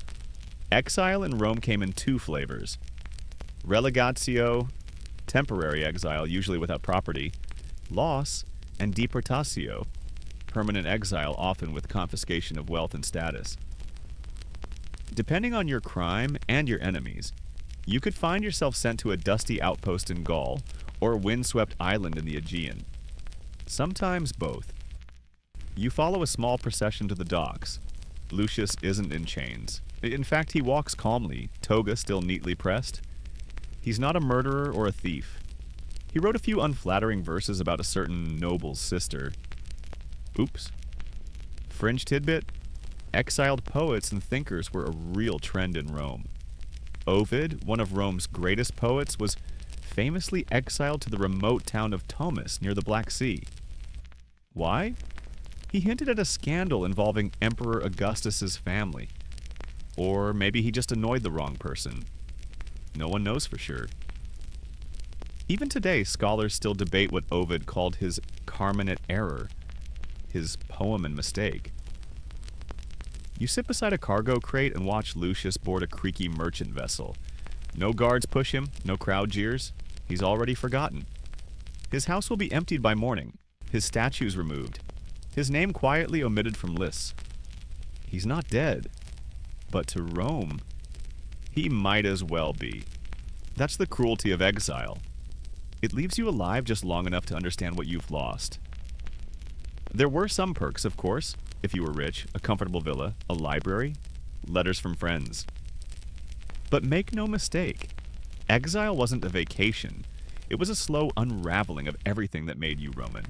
Exile in Rome came in two flavors. Relegatio, temporary exile, usually without property. Loss, and deportatio, permanent exile, often with confiscation of wealth and status. Depending on your crime and your enemies, you could find yourself sent to a dusty outpost in Gaul or a windswept island in the Aegean. Sometimes both. You follow a small procession to the docks. Lucius isn't in chains. In fact, he walks calmly, toga still neatly pressed. He's not a murderer or a thief. He wrote a few unflattering verses about a certain noble's sister. Oops. Fringe tidbit: exiled poets and thinkers were a real trend in Rome. Ovid, one of Rome's greatest poets, was famously exiled to the remote town of Tomis near the Black Sea. Why? He hinted at a scandal involving Emperor Augustus's family. Or maybe he just annoyed the wrong person. No one knows for sure. Even today, scholars still debate what Ovid called his Carminate error, his poem and mistake. You sit beside a cargo crate and watch Lucius board a creaky merchant vessel. No guards push him, no crowd jeers. He's already forgotten. His house will be emptied by morning, his statues removed, his name quietly omitted from lists. He's not dead, but to Rome, he might as well be. That's the cruelty of exile. It leaves you alive just long enough to understand what you've lost. There were some perks, of course. If you were rich, a comfortable villa, a library, letters from friends. But make no mistake, exile wasn't a vacation. It was a slow unraveling of everything that made you Roman.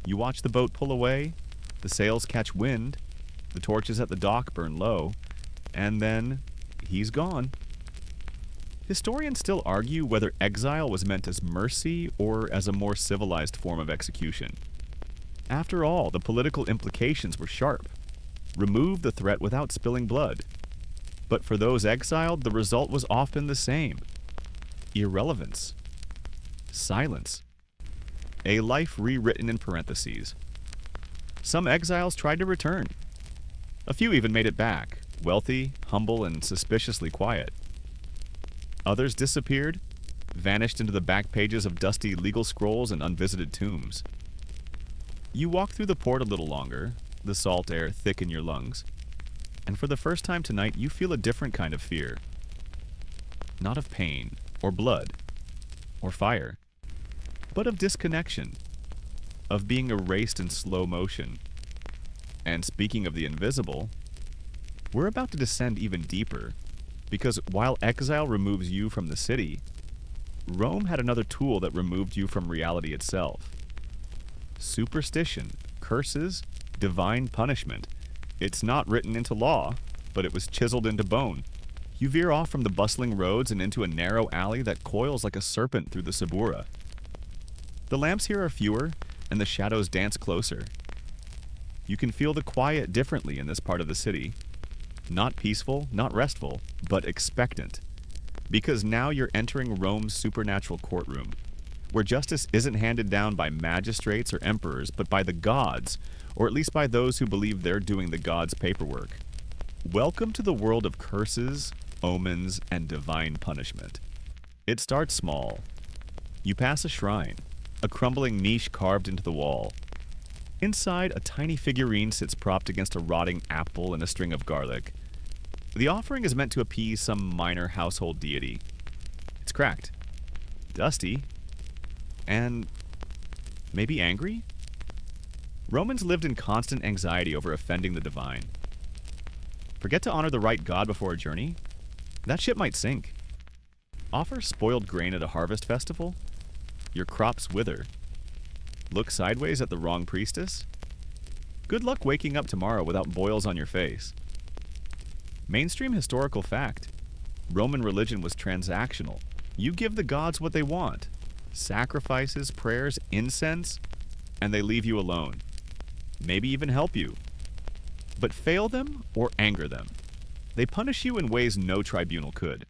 You watch the boat pull away, the sails catch wind, the torches at the dock burn low, and then he's gone. Historians still argue whether exile was meant as mercy or as a more civilized form of execution. After all, the political implications were sharp. Remove the threat without spilling blood. But for those exiled, the result was often the same. Irrelevance. Silence. A life rewritten in parentheses. Some exiles tried to return. A few even made it back, wealthy, humble, and suspiciously quiet. Others disappeared, vanished into the back pages of dusty legal scrolls and unvisited tombs. You walk through the port a little longer, the salt air thick in your lungs, and for the first time tonight you feel a different kind of fear. Not of pain, or blood, or fire, but of disconnection, of being erased in slow motion. And speaking of the invisible, we're about to descend even deeper, because while exile removes you from the city, Rome had another tool that removed you from reality itself. Superstition, curses, divine punishment. It's not written into law, but it was chiseled into bone. You veer off from the bustling roads and into a narrow alley that coils like a serpent through the Sabura. The lamps here are fewer, and the shadows dance closer. You can feel the quiet differently in this part of the city. Not peaceful, not restful, but expectant. Because now you're entering Rome's supernatural courtroom, where justice isn't handed down by magistrates or emperors, but by the gods, or at least by those who believe they're doing the gods' paperwork. Welcome to the world of curses, omens, and divine punishment. It starts small. You pass a shrine, a crumbling niche carved into the wall. Inside, a tiny figurine sits propped against a rotting apple and a string of garlic. The offering is meant to appease some minor household deity. It's cracked, dusty, and maybe angry? Romans lived in constant anxiety over offending the divine. Forget to honor the right god before a journey? That ship might sink. Offer spoiled grain at a harvest festival? Your crops wither. Look sideways at the wrong priestess? Good luck waking up tomorrow without boils on your face. Mainstream historical fact. Roman religion was transactional. You give the gods what they want. Sacrifices, prayers, incense, and they leave you alone. Maybe even help you. But fail them or anger them. They punish you in ways no tribunal could.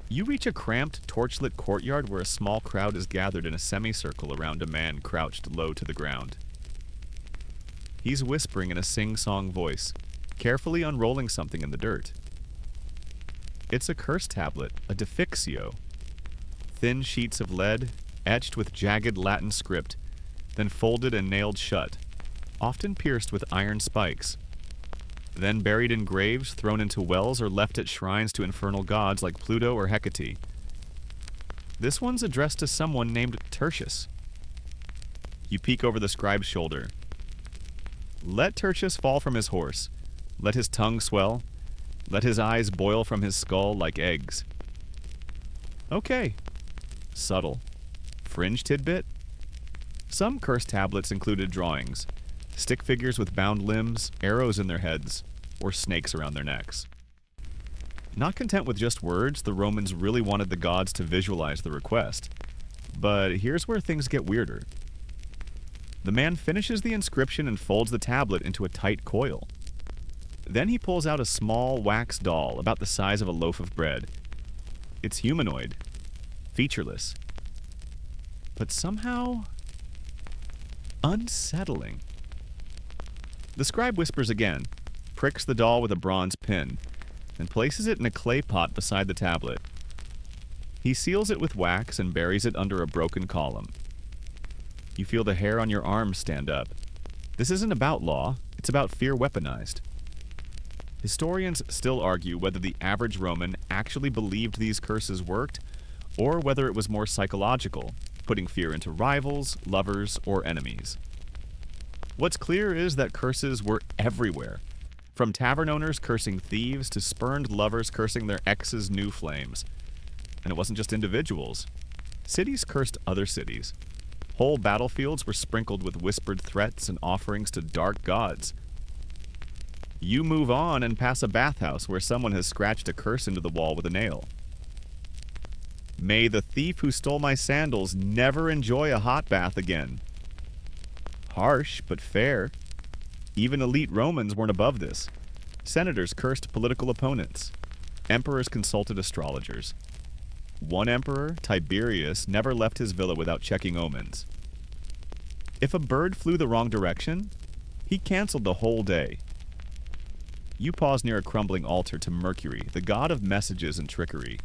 You reach a cramped, torchlit courtyard where a small crowd is gathered in a semicircle around a man crouched low to the ground. He's whispering in a sing-song voice, carefully unrolling something in the dirt. It's a curse tablet, a defixio. Thin sheets of lead, etched with jagged Latin script, then folded and nailed shut, often pierced with iron spikes. Then buried in graves, thrown into wells, or left at shrines to infernal gods like Pluto or Hecate. This one's addressed to someone named Tertius. You peek over the scribe's shoulder. Let Tertius fall from his horse. Let his tongue swell. Let his eyes boil from his skull like eggs. Okay. Subtle. Fringe tidbit? Some curse tablets included drawings. Stick figures with bound limbs, arrows in their heads, or snakes around their necks. Not content with just words, the Romans really wanted the gods to visualize the request. But here's where things get weirder. The man finishes the inscription and folds the tablet into a tight coil. Then he pulls out a small wax doll about the size of a loaf of bread. It's humanoid, featureless, but somehow unsettling. The scribe whispers again, pricks the doll with a bronze pin, and places it in a clay pot beside the tablet. He seals it with wax and buries it under a broken column. You feel the hair on your arms stand up. This isn't about law, it's about fear weaponized. Historians still argue whether the average Roman actually believed these curses worked, or whether it was more psychological, putting fear into rivals, lovers, or enemies. What's clear is that curses were everywhere, from tavern owners cursing thieves to spurned lovers cursing their ex's new flames. And it wasn't just individuals. Cities cursed other cities. Whole battlefields were sprinkled with whispered threats and offerings to dark gods. You move on and pass a bathhouse where someone has scratched a curse into the wall with a nail. May the thief who stole my sandals never enjoy a hot bath again. Harsh, but fair. Even elite Romans weren't above this. Senators cursed political opponents. Emperors consulted astrologers. One emperor, Tiberius, never left his villa without checking omens. If a bird flew the wrong direction, he canceled the whole day. You pause near a crumbling altar to Mercury, the god of messages and trickery.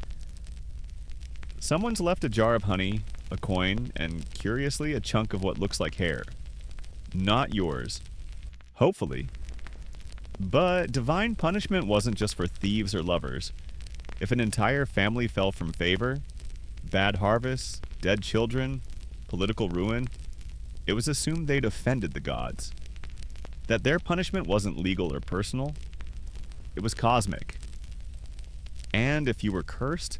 Someone's left a jar of honey, a coin, and, curiously, a chunk of what looks like hair. Not yours. Hopefully. But divine punishment wasn't just for thieves or lovers. If an entire family fell from favor, bad harvests, dead children, political ruin, it was assumed they'd offended the gods. That their punishment wasn't legal or personal, it was cosmic. And if you were cursed,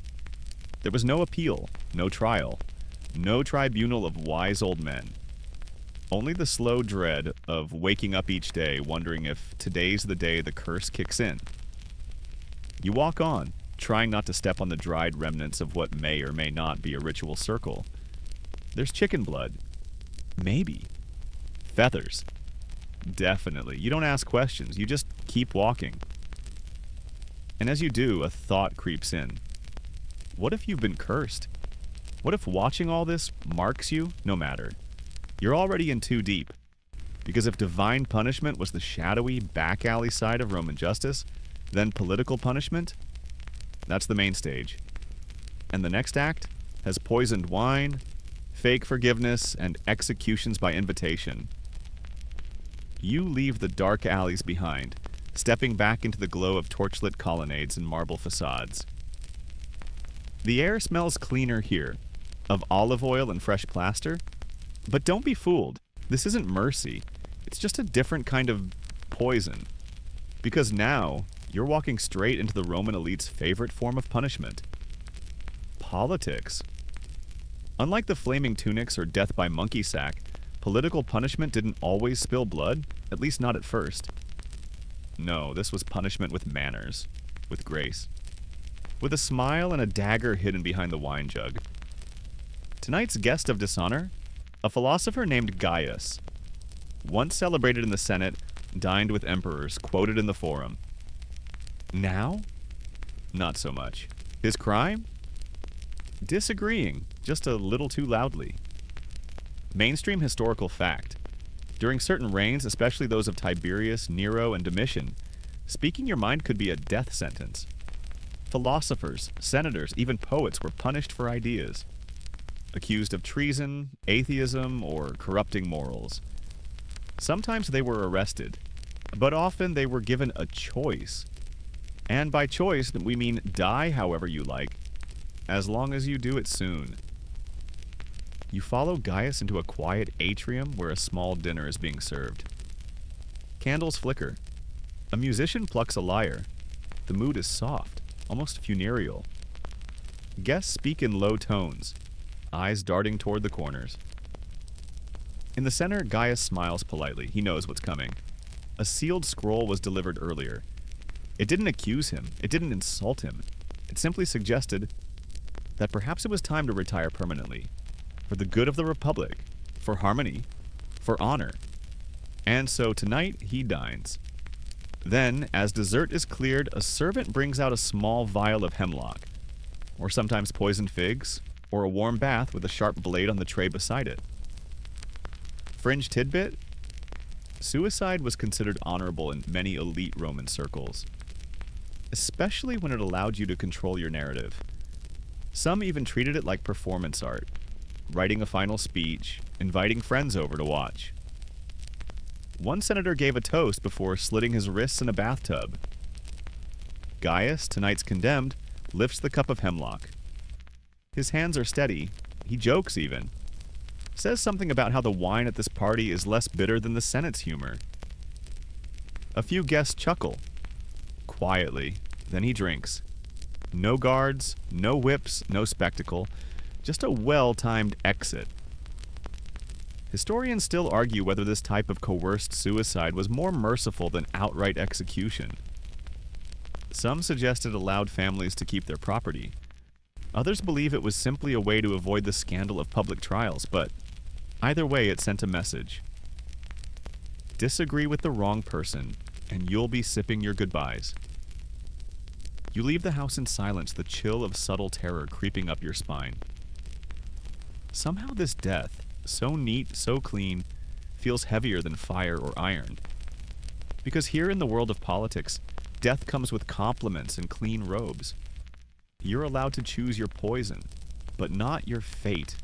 there was no appeal, no trial, no tribunal of wise old men. Only the slow dread of waking up each day wondering if today's the day the curse kicks in. You walk on, trying not to step on the dried remnants of what may or may not be a ritual circle. There's chicken blood. Maybe. Feathers. Definitely. You don't ask questions, you just keep walking. And as you do, a thought creeps in. What if you've been cursed? What if watching all this marks you? No matter. You're already in too deep. Because if divine punishment was the shadowy, back alley side of Roman justice, then political punishment? That's the main stage. And the next act has poisoned wine, fake forgiveness, and executions by invitation. You leave the dark alleys behind, stepping back into the glow of torchlit colonnades and marble facades. The air smells cleaner here, of olive oil and fresh plaster. But don't be fooled. This isn't mercy. It's just a different kind of poison. Because now, you're walking straight into the Roman elite's favorite form of punishment. Politics. Unlike the flaming tunics or death by monkey sack, political punishment didn't always spill blood, at least not at first. No, this was punishment with manners, with grace. With a smile and a dagger hidden behind the wine jug. Tonight's guest of dishonor? A philosopher named Gaius. Once celebrated in the Senate, dined with emperors, quoted in the Forum. Now? Not so much. His crime? Disagreeing, just a little too loudly. Mainstream historical fact. During certain reigns, especially those of Tiberius, Nero, and Domitian, speaking your mind could be a death sentence. Philosophers, senators, even poets were punished for ideas. Accused of treason, atheism, or corrupting morals. Sometimes they were arrested, but often they were given a choice. And by choice, we mean die however you like, as long as you do it soon. You follow Gaius into a quiet atrium where a small dinner is being served. Candles flicker. A musician plucks a lyre. The mood is soft, almost funereal. Guests speak in low tones, eyes darting toward the corners. In the center, Gaius smiles politely. He knows what's coming. A sealed scroll was delivered earlier. It didn't accuse him. It didn't insult him. It simply suggested that perhaps it was time to retire permanently. For the good of the Republic. For harmony. For honor. And so tonight, he dines. Then, as dessert is cleared, a servant brings out a small vial of hemlock. Or sometimes poisoned figs. Or a warm bath with a sharp blade on the tray beside it. Fringe tidbit? Suicide was considered honorable in many elite Roman circles. Especially when it allowed you to control your narrative. Some even treated it like performance art, writing a final speech, inviting friends over to watch. One senator gave a toast before slitting his wrists in a bathtub. Gaius, tonight's condemned, lifts the cup of hemlock. His hands are steady. He jokes even. Says something about how the wine at this party is less bitter than the Senate's humor. A few guests chuckle. Quietly. Then he drinks. No guards, no whips, no spectacle. Just a well-timed exit. Historians still argue whether this type of coerced suicide was more merciful than outright execution. Some suggest it allowed families to keep their property. Others believe it was simply a way to avoid the scandal of public trials, but either way it sent a message. Disagree with the wrong person, and you'll be sipping your goodbyes. You leave the house in silence, the chill of subtle terror creeping up your spine. Somehow this death, so neat, so clean, feels heavier than fire or iron. Because here in the world of politics, death comes with compliments and clean robes. You're allowed to choose your poison, but not your fate.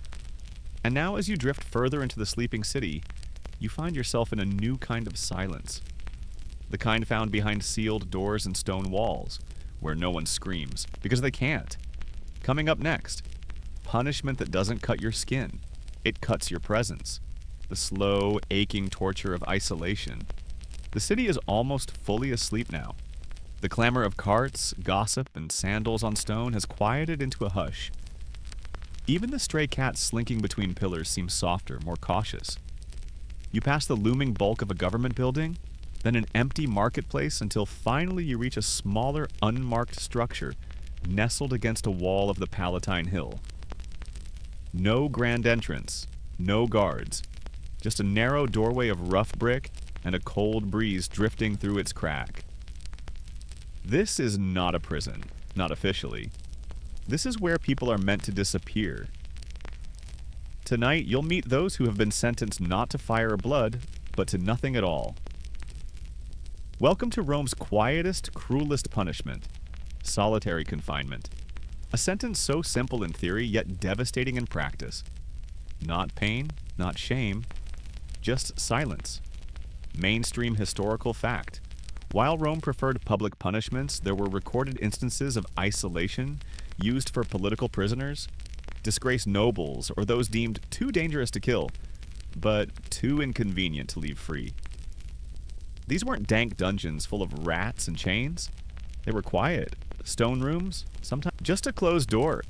And now as you drift further into the sleeping city, you find yourself in a new kind of silence. The kind found behind sealed doors and stone walls, where no one screams, because they can't. Coming up next, punishment that doesn't cut your skin. It cuts your presence. The slow, aching torture of isolation. The city is almost fully asleep now. The clamor of carts, gossip, and sandals on stone has quieted into a hush. Even the stray cat slinking between pillars seems softer, more cautious. You pass the looming bulk of a government building, then an empty marketplace until finally you reach a smaller, unmarked structure nestled against a wall of the Palatine Hill. No grand entrance, no guards, just a narrow doorway of rough brick and a cold breeze drifting through its crack. This is not a prison, not officially. This is where people are meant to disappear. Tonight, you'll meet those who have been sentenced not to fire or blood, but to nothing at all. Welcome to Rome's quietest, cruelest punishment, solitary confinement. A sentence so simple in theory, yet devastating in practice. Not pain, not shame, just silence. Mainstream historical fact. While Rome preferred public punishments, there were recorded instances of isolation used for political prisoners, disgraced nobles, or those deemed too dangerous to kill, but too inconvenient to leave free. These weren't dank dungeons full of rats and chains. They were quiet, stone rooms, sometimes just a closed door.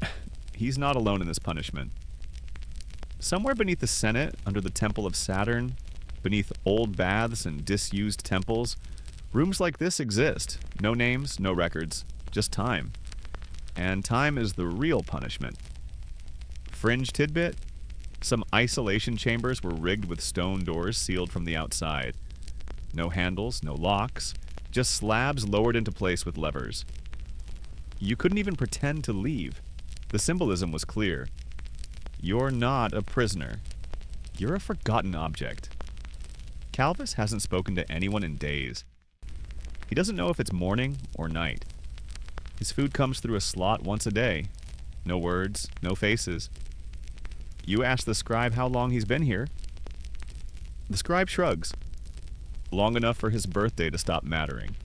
He's not alone in this punishment. Somewhere beneath the Senate, under the Temple of Saturn, beneath old baths and disused temples, rooms like this exist. No names, no records, just time. And time is the real punishment. Fringe tidbit: some isolation chambers were rigged with stone doors sealed from the outside. No handles, no locks, just slabs lowered into place with levers. You couldn't even pretend to leave. The symbolism was clear. You're not a prisoner. You're a forgotten object. Calvus hasn't spoken to anyone in days. He doesn't know if it's morning or night. His food comes through a slot once a day. No words, no faces. You ask the scribe how long he's been here. The scribe shrugs. Long enough for his birthday to stop mattering.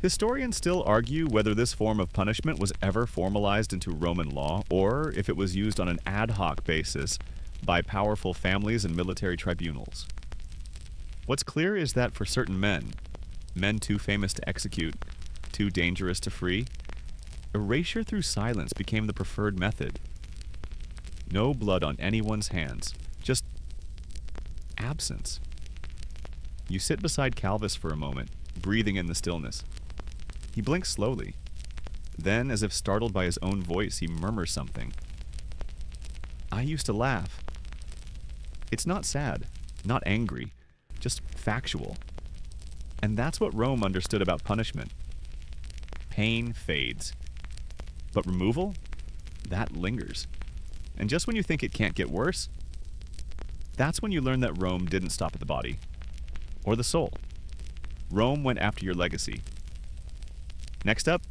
Historians still argue whether this form of punishment was ever formalized into Roman law, or if it was used on an ad hoc basis by powerful families and military tribunals. What's clear is that for certain men too famous to execute, too dangerous to free, erasure through silence became the preferred method. No blood on anyone's hands, just absence. You sit beside Calvus for a moment, breathing in the stillness. He blinks slowly. Then, as if startled by his own voice, he murmurs something. I used to laugh. It's not sad, not angry, just factual. And that's what Rome understood about punishment. Pain fades. But removal? That lingers. And just when you think it can't get worse, that's when you learn that Rome didn't stop at the body. Or the soul. Rome went after your legacy. Next up,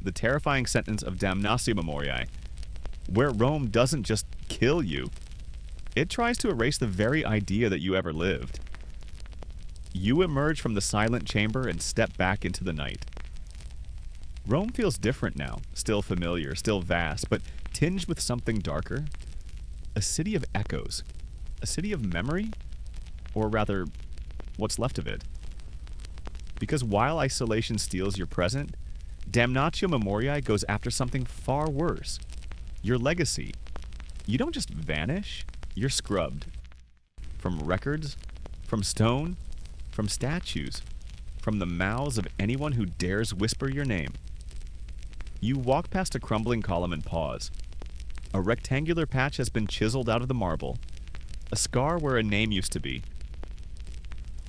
the terrifying sentence of damnatio memoriae, where Rome doesn't just kill you, it tries to erase the very idea that you ever lived. You emerge from the silent chamber and step back into the night. Rome feels different now, still familiar, still vast, but tinged with something darker. A city of echoes. A city of memory? Or rather, what's left of it. Because while isolation steals your present, damnatio memoriae goes after something far worse. Your legacy. You don't just vanish, you're scrubbed. From records, from stone, from statues, from the mouths of anyone who dares whisper your name. You walk past a crumbling column and pause. A rectangular patch has been chiseled out of the marble, a scar where a name used to be.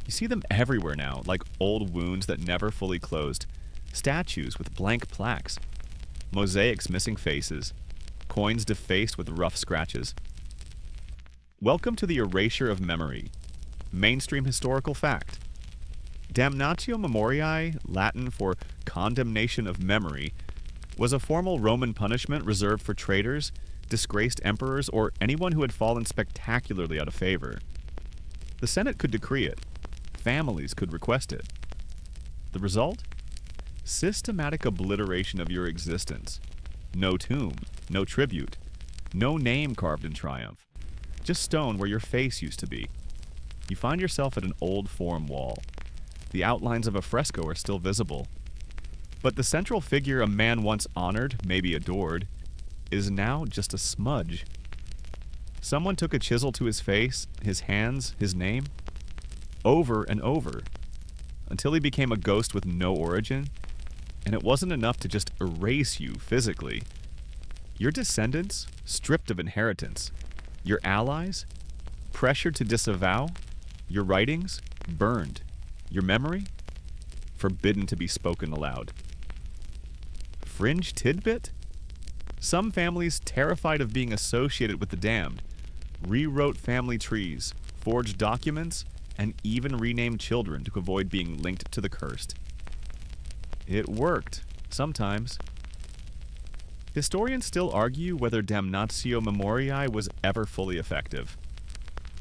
You see them everywhere now, like old wounds that never fully closed, statues with blank plaques, mosaics missing faces, coins defaced with rough scratches. Welcome to the erasure of memory. Mainstream historical fact. Damnatio memoriae, Latin for condemnation of memory, was a formal Roman punishment reserved for traitors, disgraced emperors, or anyone who had fallen spectacularly out of favor. The Senate could decree it. Families could request it. The result? Systematic obliteration of your existence. No tomb, no tribute, no name carved in triumph. Just stone where your face used to be. You find yourself at an old form wall. The outlines of a fresco are still visible. But the central figure a man once honored, maybe adored, is now just a smudge. Someone took a chisel to his face, his hands, his name. over and over, until he became a ghost with no origin, and it wasn't enough to just erase you physically. Your descendants, stripped of inheritance, your allies, pressured to disavow, your writings, burned, your memory, forbidden to be spoken aloud. Fringe tidbit? Some families, terrified of being associated with the damned, rewrote family trees, forged documents, and even renamed children to avoid being linked to the cursed. It worked, sometimes. Historians still argue whether damnatio memoriae was ever fully effective.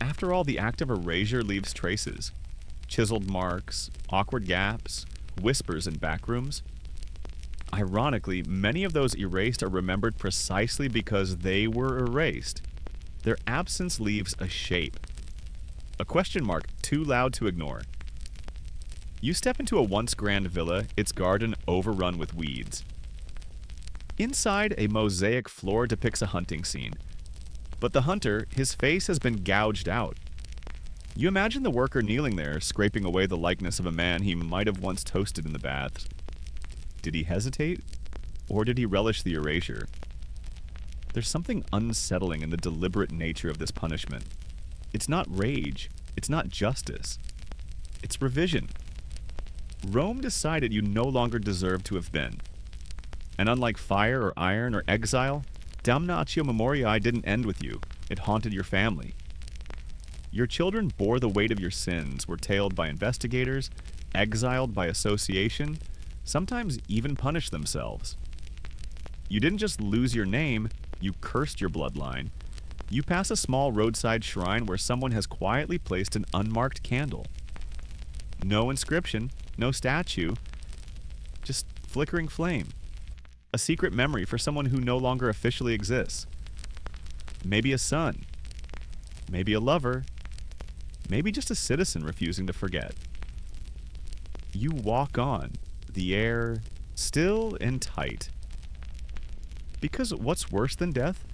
After all, the act of erasure leaves traces. Chiseled marks, awkward gaps, whispers in backrooms. Ironically, many of those erased are remembered precisely because they were erased. Their absence leaves a shape. A question mark too loud to ignore. You step into a once grand villa, its garden overrun with weeds. Inside, a mosaic floor depicts a hunting scene. But the hunter, his face has been gouged out. You imagine the worker kneeling there, scraping away the likeness of a man he might have once toasted in the baths. Did he hesitate? Or did he relish the erasure? There's something unsettling in the deliberate nature of this punishment. It's not rage. It's not justice. It's revision. Rome decided you no longer deserve to have been. And unlike fire or iron or exile, damnatio memoriae didn't end with you. It haunted your family. Your children bore the weight of your sins, were tailed by investigators, exiled by association, sometimes even punished themselves. You didn't just lose your name, you cursed your bloodline. You pass a small roadside shrine where someone has quietly placed an unmarked candle. No inscription, no statue, just flickering flame. A secret memory for someone who no longer officially exists. Maybe a son. Maybe a lover. Maybe just a citizen refusing to forget. You walk on, the air still and tight. Because what's worse than death?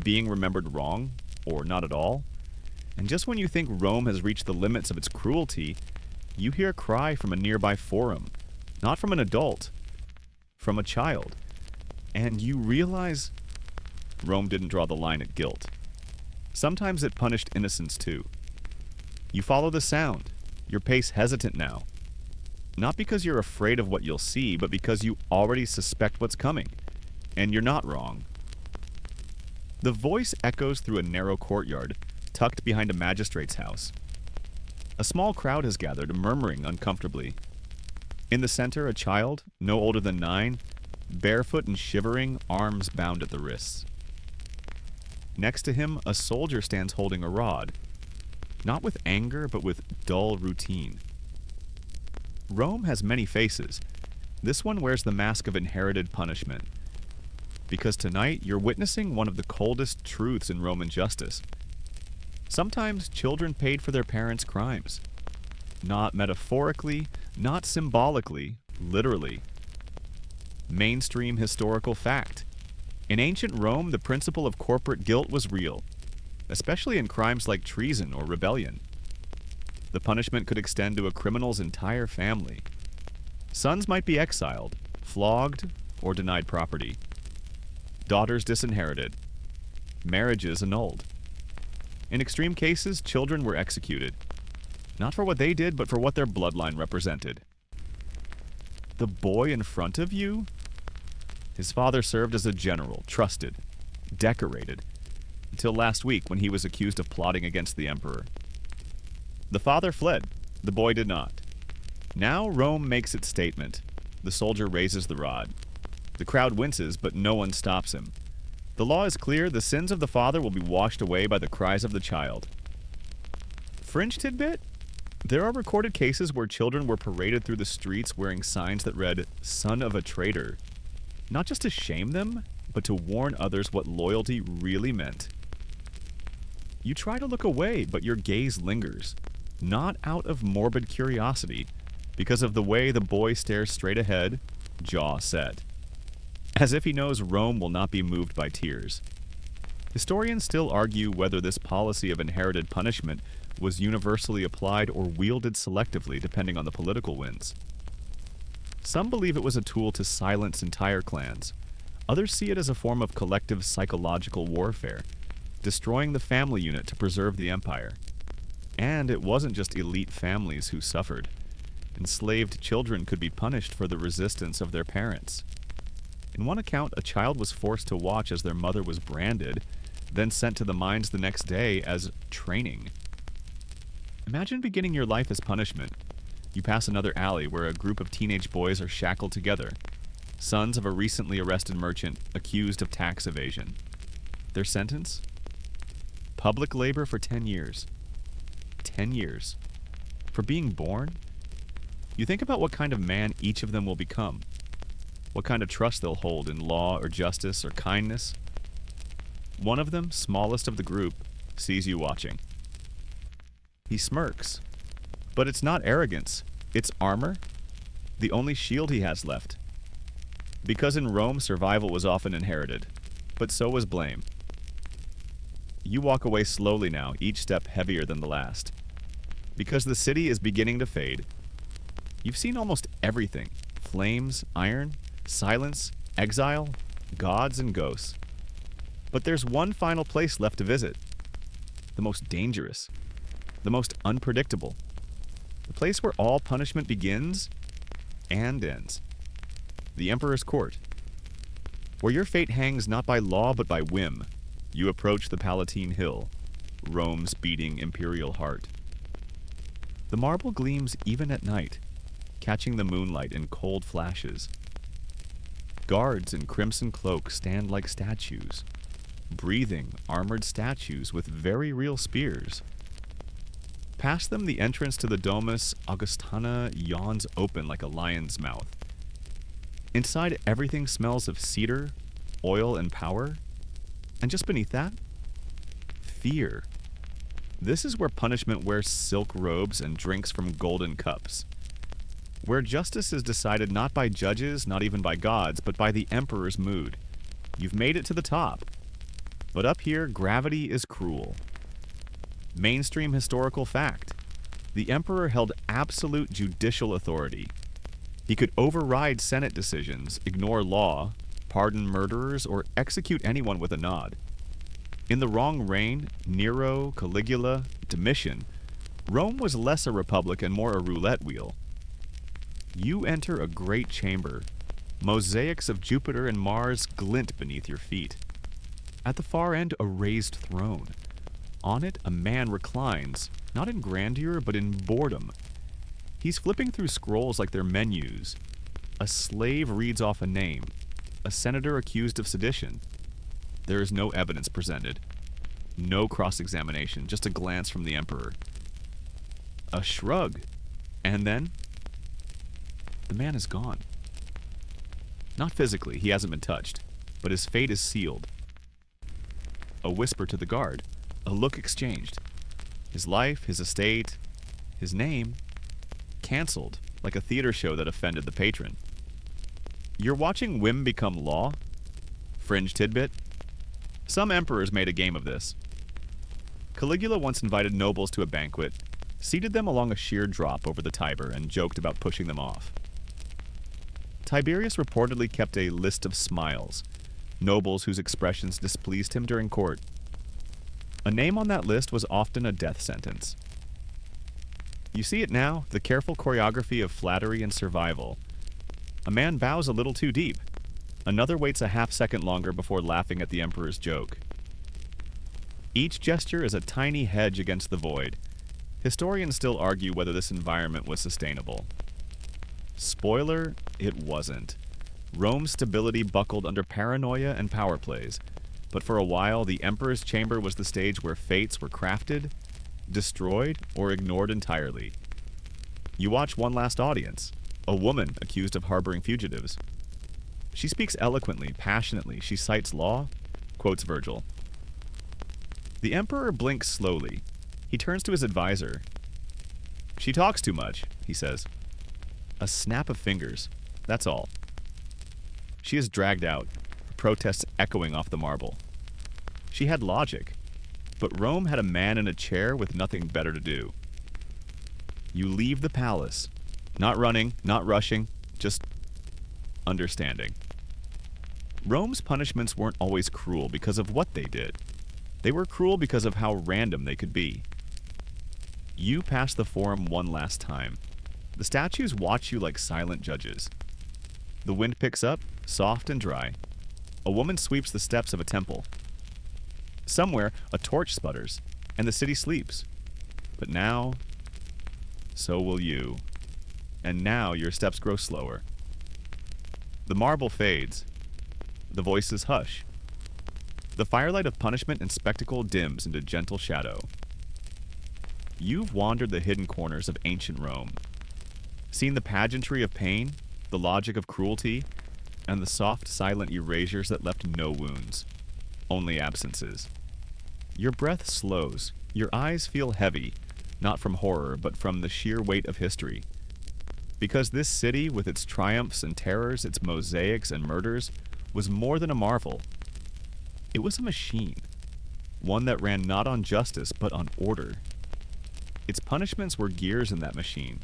Being remembered wrong, or not at all. And just when you think Rome has reached the limits of its cruelty, you hear a cry from a nearby forum. Not from an adult, from a child. And you realize Rome didn't draw the line at guilt. Sometimes it punished innocence too. You follow the sound, your pace hesitant now. Not because you're afraid of what you'll see, but because you already suspect what's coming. And you're not wrong. The voice echoes through a narrow courtyard, tucked behind a magistrate's house. A small crowd has gathered, murmuring uncomfortably. In the center, a child, no older than 9, barefoot and shivering, arms bound at the wrists. Next to him, a soldier stands holding a rod. Not with anger, but with dull routine. Rome has many faces. This one wears the mask of inherited punishment. Because tonight, you're witnessing one of the coldest truths in Roman justice. Sometimes children paid for their parents' crimes. Not metaphorically, not symbolically, literally. Mainstream historical fact. In ancient Rome, the principle of corporate guilt was real, especially in crimes like treason or rebellion. The punishment could extend to a criminal's entire family. Sons might be exiled, flogged, or denied property. Daughters disinherited. Marriages annulled. In extreme cases, children were executed. Not for what they did, but for what their bloodline represented. The boy in front of you? His father served as a general, trusted, decorated, until last week when he was accused of plotting against the emperor. The father fled. The boy did not. Now Rome makes its statement. The soldier raises the rod. The crowd winces, but no one stops him. The law is clear. The sins of the father will be washed away by the cries of the child. Fringe tidbit? There are recorded cases where children were paraded through the streets wearing signs that read, "Son of a traitor." Not just to shame them, but to warn others what loyalty really meant. You try to look away, but your gaze lingers. Not out of morbid curiosity, because of the way the boy stares straight ahead, jaw set. As if he knows Rome will not be moved by tears. Historians still argue whether this policy of inherited punishment was universally applied or wielded selectively depending on the political winds. Some believe it was a tool to silence entire clans. Others see it as a form of collective psychological warfare, destroying the family unit to preserve the empire. And it wasn't just elite families who suffered. Enslaved children could be punished for the resistance of their parents. In one account, a child was forced to watch as their mother was branded, then sent to the mines the next day as training. Imagine beginning your life as punishment. You pass another alley where a group of teenage boys are shackled together, sons of a recently arrested merchant accused of tax evasion. Their sentence? Public labor for 10 years. 10 years. For being born? You think about what kind of man each of them will become, what kind of trust they'll hold in law or justice or kindness. One of them, smallest of the group, sees you watching. He smirks. But it's not arrogance, it's armor, the only shield he has left. Because in Rome, survival was often inherited, but so was blame. You walk away slowly now, each step heavier than the last. Because the city is beginning to fade. You've seen almost everything: flames, iron, silence, exile, gods, and ghosts. But there's one final place left to visit. The most dangerous. The most unpredictable. The place where all punishment begins and ends. The Emperor's Court. Where your fate hangs not by law but by whim. You approach the Palatine Hill, Rome's beating imperial heart. The marble gleams even at night, catching the moonlight in cold flashes. Guards in crimson cloaks stand like statues, breathing armored statues with very real spears. Past them, the entrance to the Domus Augustana yawns open like a lion's mouth. Inside, everything smells of cedar, oil, and power. And just beneath that, fear. This is where punishment wears silk robes and drinks from golden cups. Where justice is decided not by judges, not even by gods, but by the emperor's mood. You've made it to the top. But up here, gravity is cruel. Mainstream historical fact. The emperor held absolute judicial authority. He could override Senate decisions, ignore law, pardon murderers, or execute anyone with a nod. In the wrong reign, Nero, Caligula, Domitian, Rome was less a republic and more a roulette wheel. You enter a great chamber. Mosaics of Jupiter and Mars glint beneath your feet. At the far end, a raised throne. On it, a man reclines, not in grandeur, but in boredom. He's flipping through scrolls like they're menus. A slave reads off a name. A senator accused of sedition. There is no evidence presented. No cross-examination, just a glance from the emperor. A shrug. And then, the man is gone. Not physically, he hasn't been touched, but his fate is sealed. A whisper to the guard. A look exchanged. His life, his estate, his name, canceled, like a theater show that offended the patron. You're watching whim become law? Fringe tidbit. Some emperors made a game of this. Caligula once invited nobles to a banquet, seated them along a sheer drop over the Tiber, and joked about pushing them off. Tiberius reportedly kept a list of smiles, nobles whose expressions displeased him during court. A name on that list was often a death sentence. You see it now, the careful choreography of flattery and survival. A man bows a little too deep. Another waits a half-second longer before laughing at the emperor's joke. Each gesture is a tiny hedge against the void. Historians still argue whether this environment was sustainable. Spoiler, it wasn't. Rome's stability buckled under paranoia and power plays. But for a while, the emperor's chamber was the stage where fates were crafted, destroyed, or ignored entirely. You watch one last audience, a woman accused of harboring fugitives. She speaks eloquently, passionately. She cites law, quotes Virgil. The emperor blinks slowly. He turns to his advisor. She talks too much, he says. A snap of fingers. That's all. She is dragged out, protests echoing off the marble. She had logic. but Rome had a man in a chair with nothing better to do. You leave the palace, not running, not rushing, just understanding. Rome's punishments weren't always cruel because of what they did. They were cruel because of how random they could be. You pass the forum one last time. The statues watch you like silent judges. The wind picks up, soft and dry. A woman sweeps the steps of a temple. Somewhere, a torch sputters, and the city sleeps. But now, so will you. And now your steps grow slower. The marble fades. The voices hush. The firelight of punishment and spectacle dims into gentle shadow. You've wandered the hidden corners of ancient Rome, seen the pageantry of pain, the logic of cruelty, and the soft, silent erasures that left no wounds, only absences. Your breath slows, your eyes feel heavy, not from horror, but from the sheer weight of history. Because this city, with its triumphs and terrors, its mosaics and murders, was more than a marvel. It was a machine, one that ran not on justice, but on order. Its punishments were gears in that machine,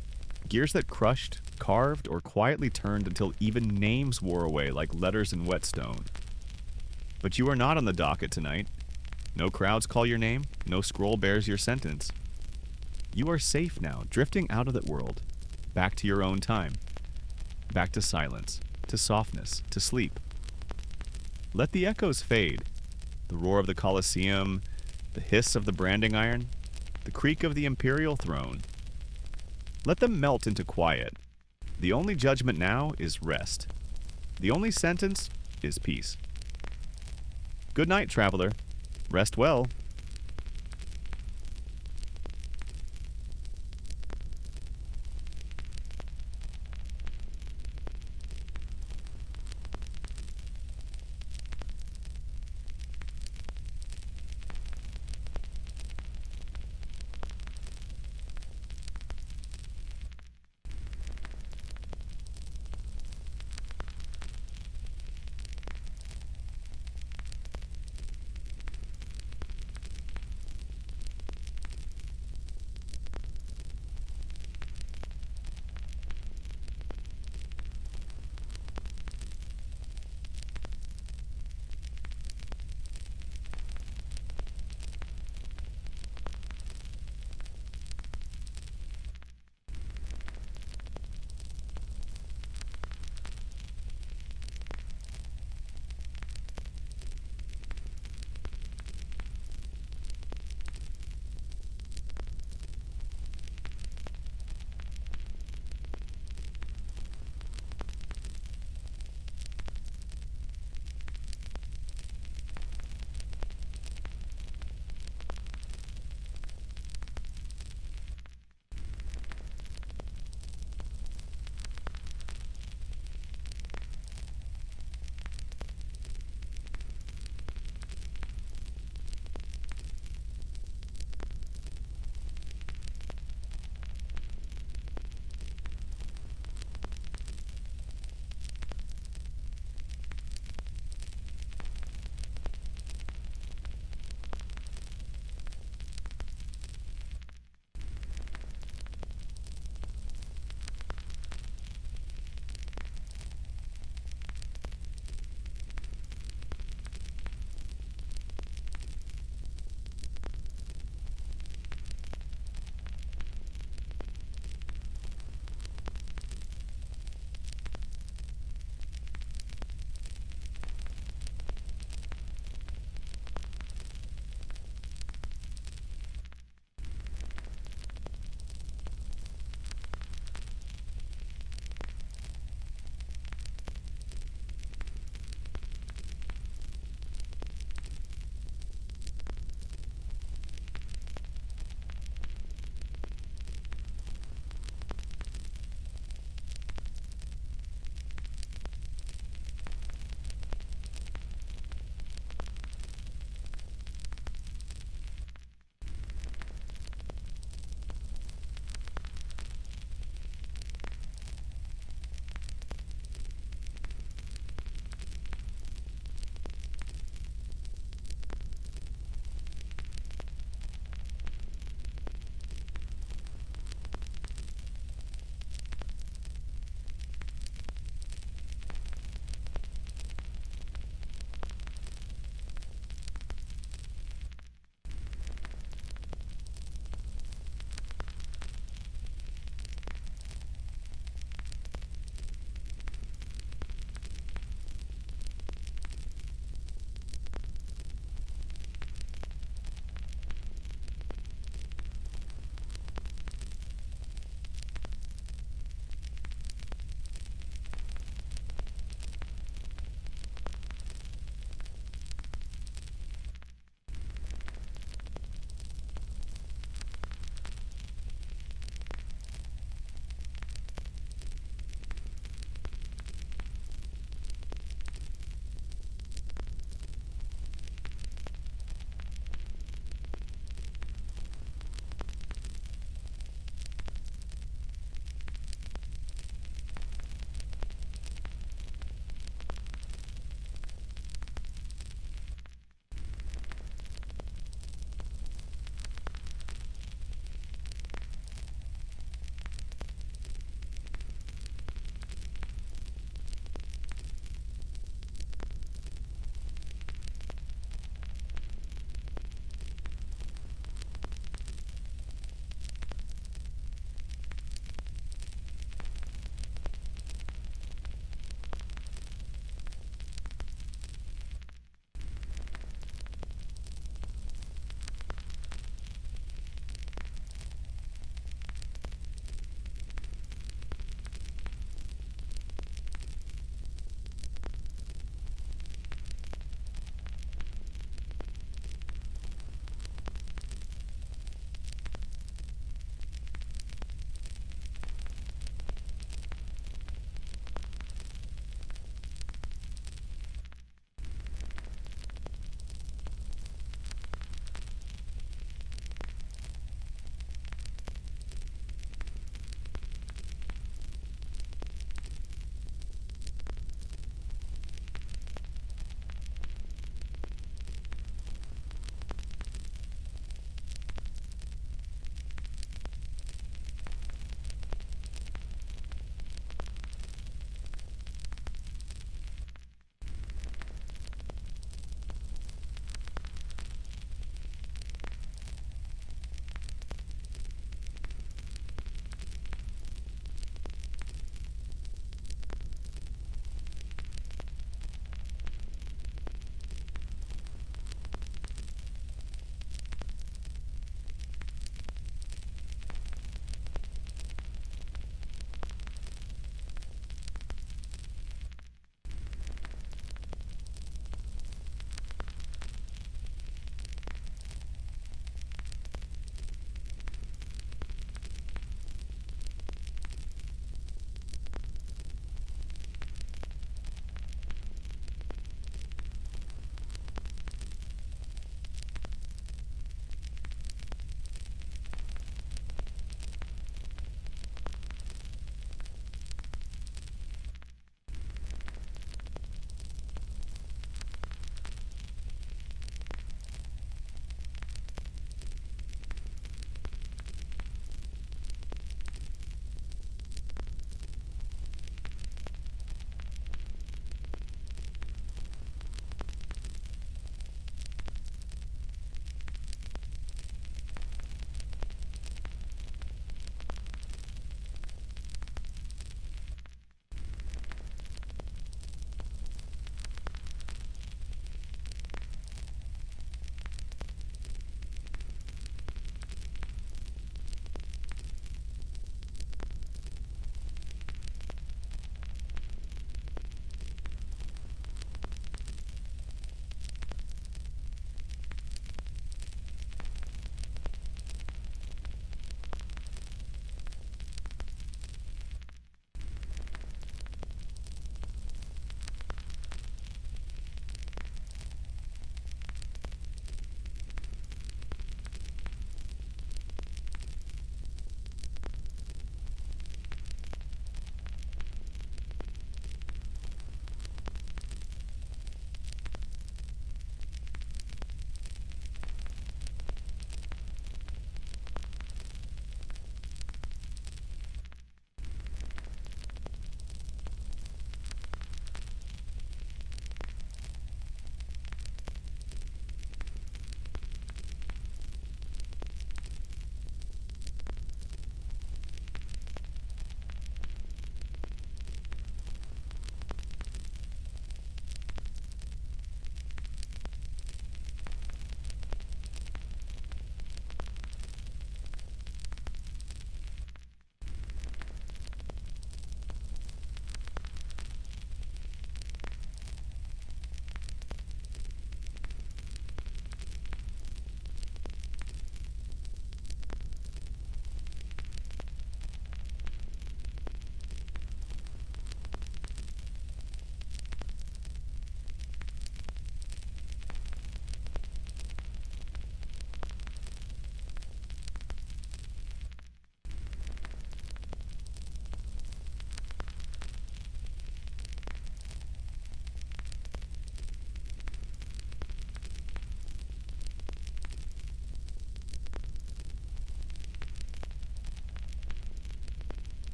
gears that crushed, carved, or quietly turned until even names wore away like letters in whetstone. But you are not on the docket tonight. No crowds call your name, no scroll bears your sentence. You are safe now, drifting out of that world, back to your own time, back to silence, to softness, to sleep. Let the echoes fade, the roar of the Colosseum, the hiss of the branding iron, the creak of the imperial throne. Let them melt into quiet. The only judgment now is rest. The only sentence is peace. Good night, traveler. Rest well.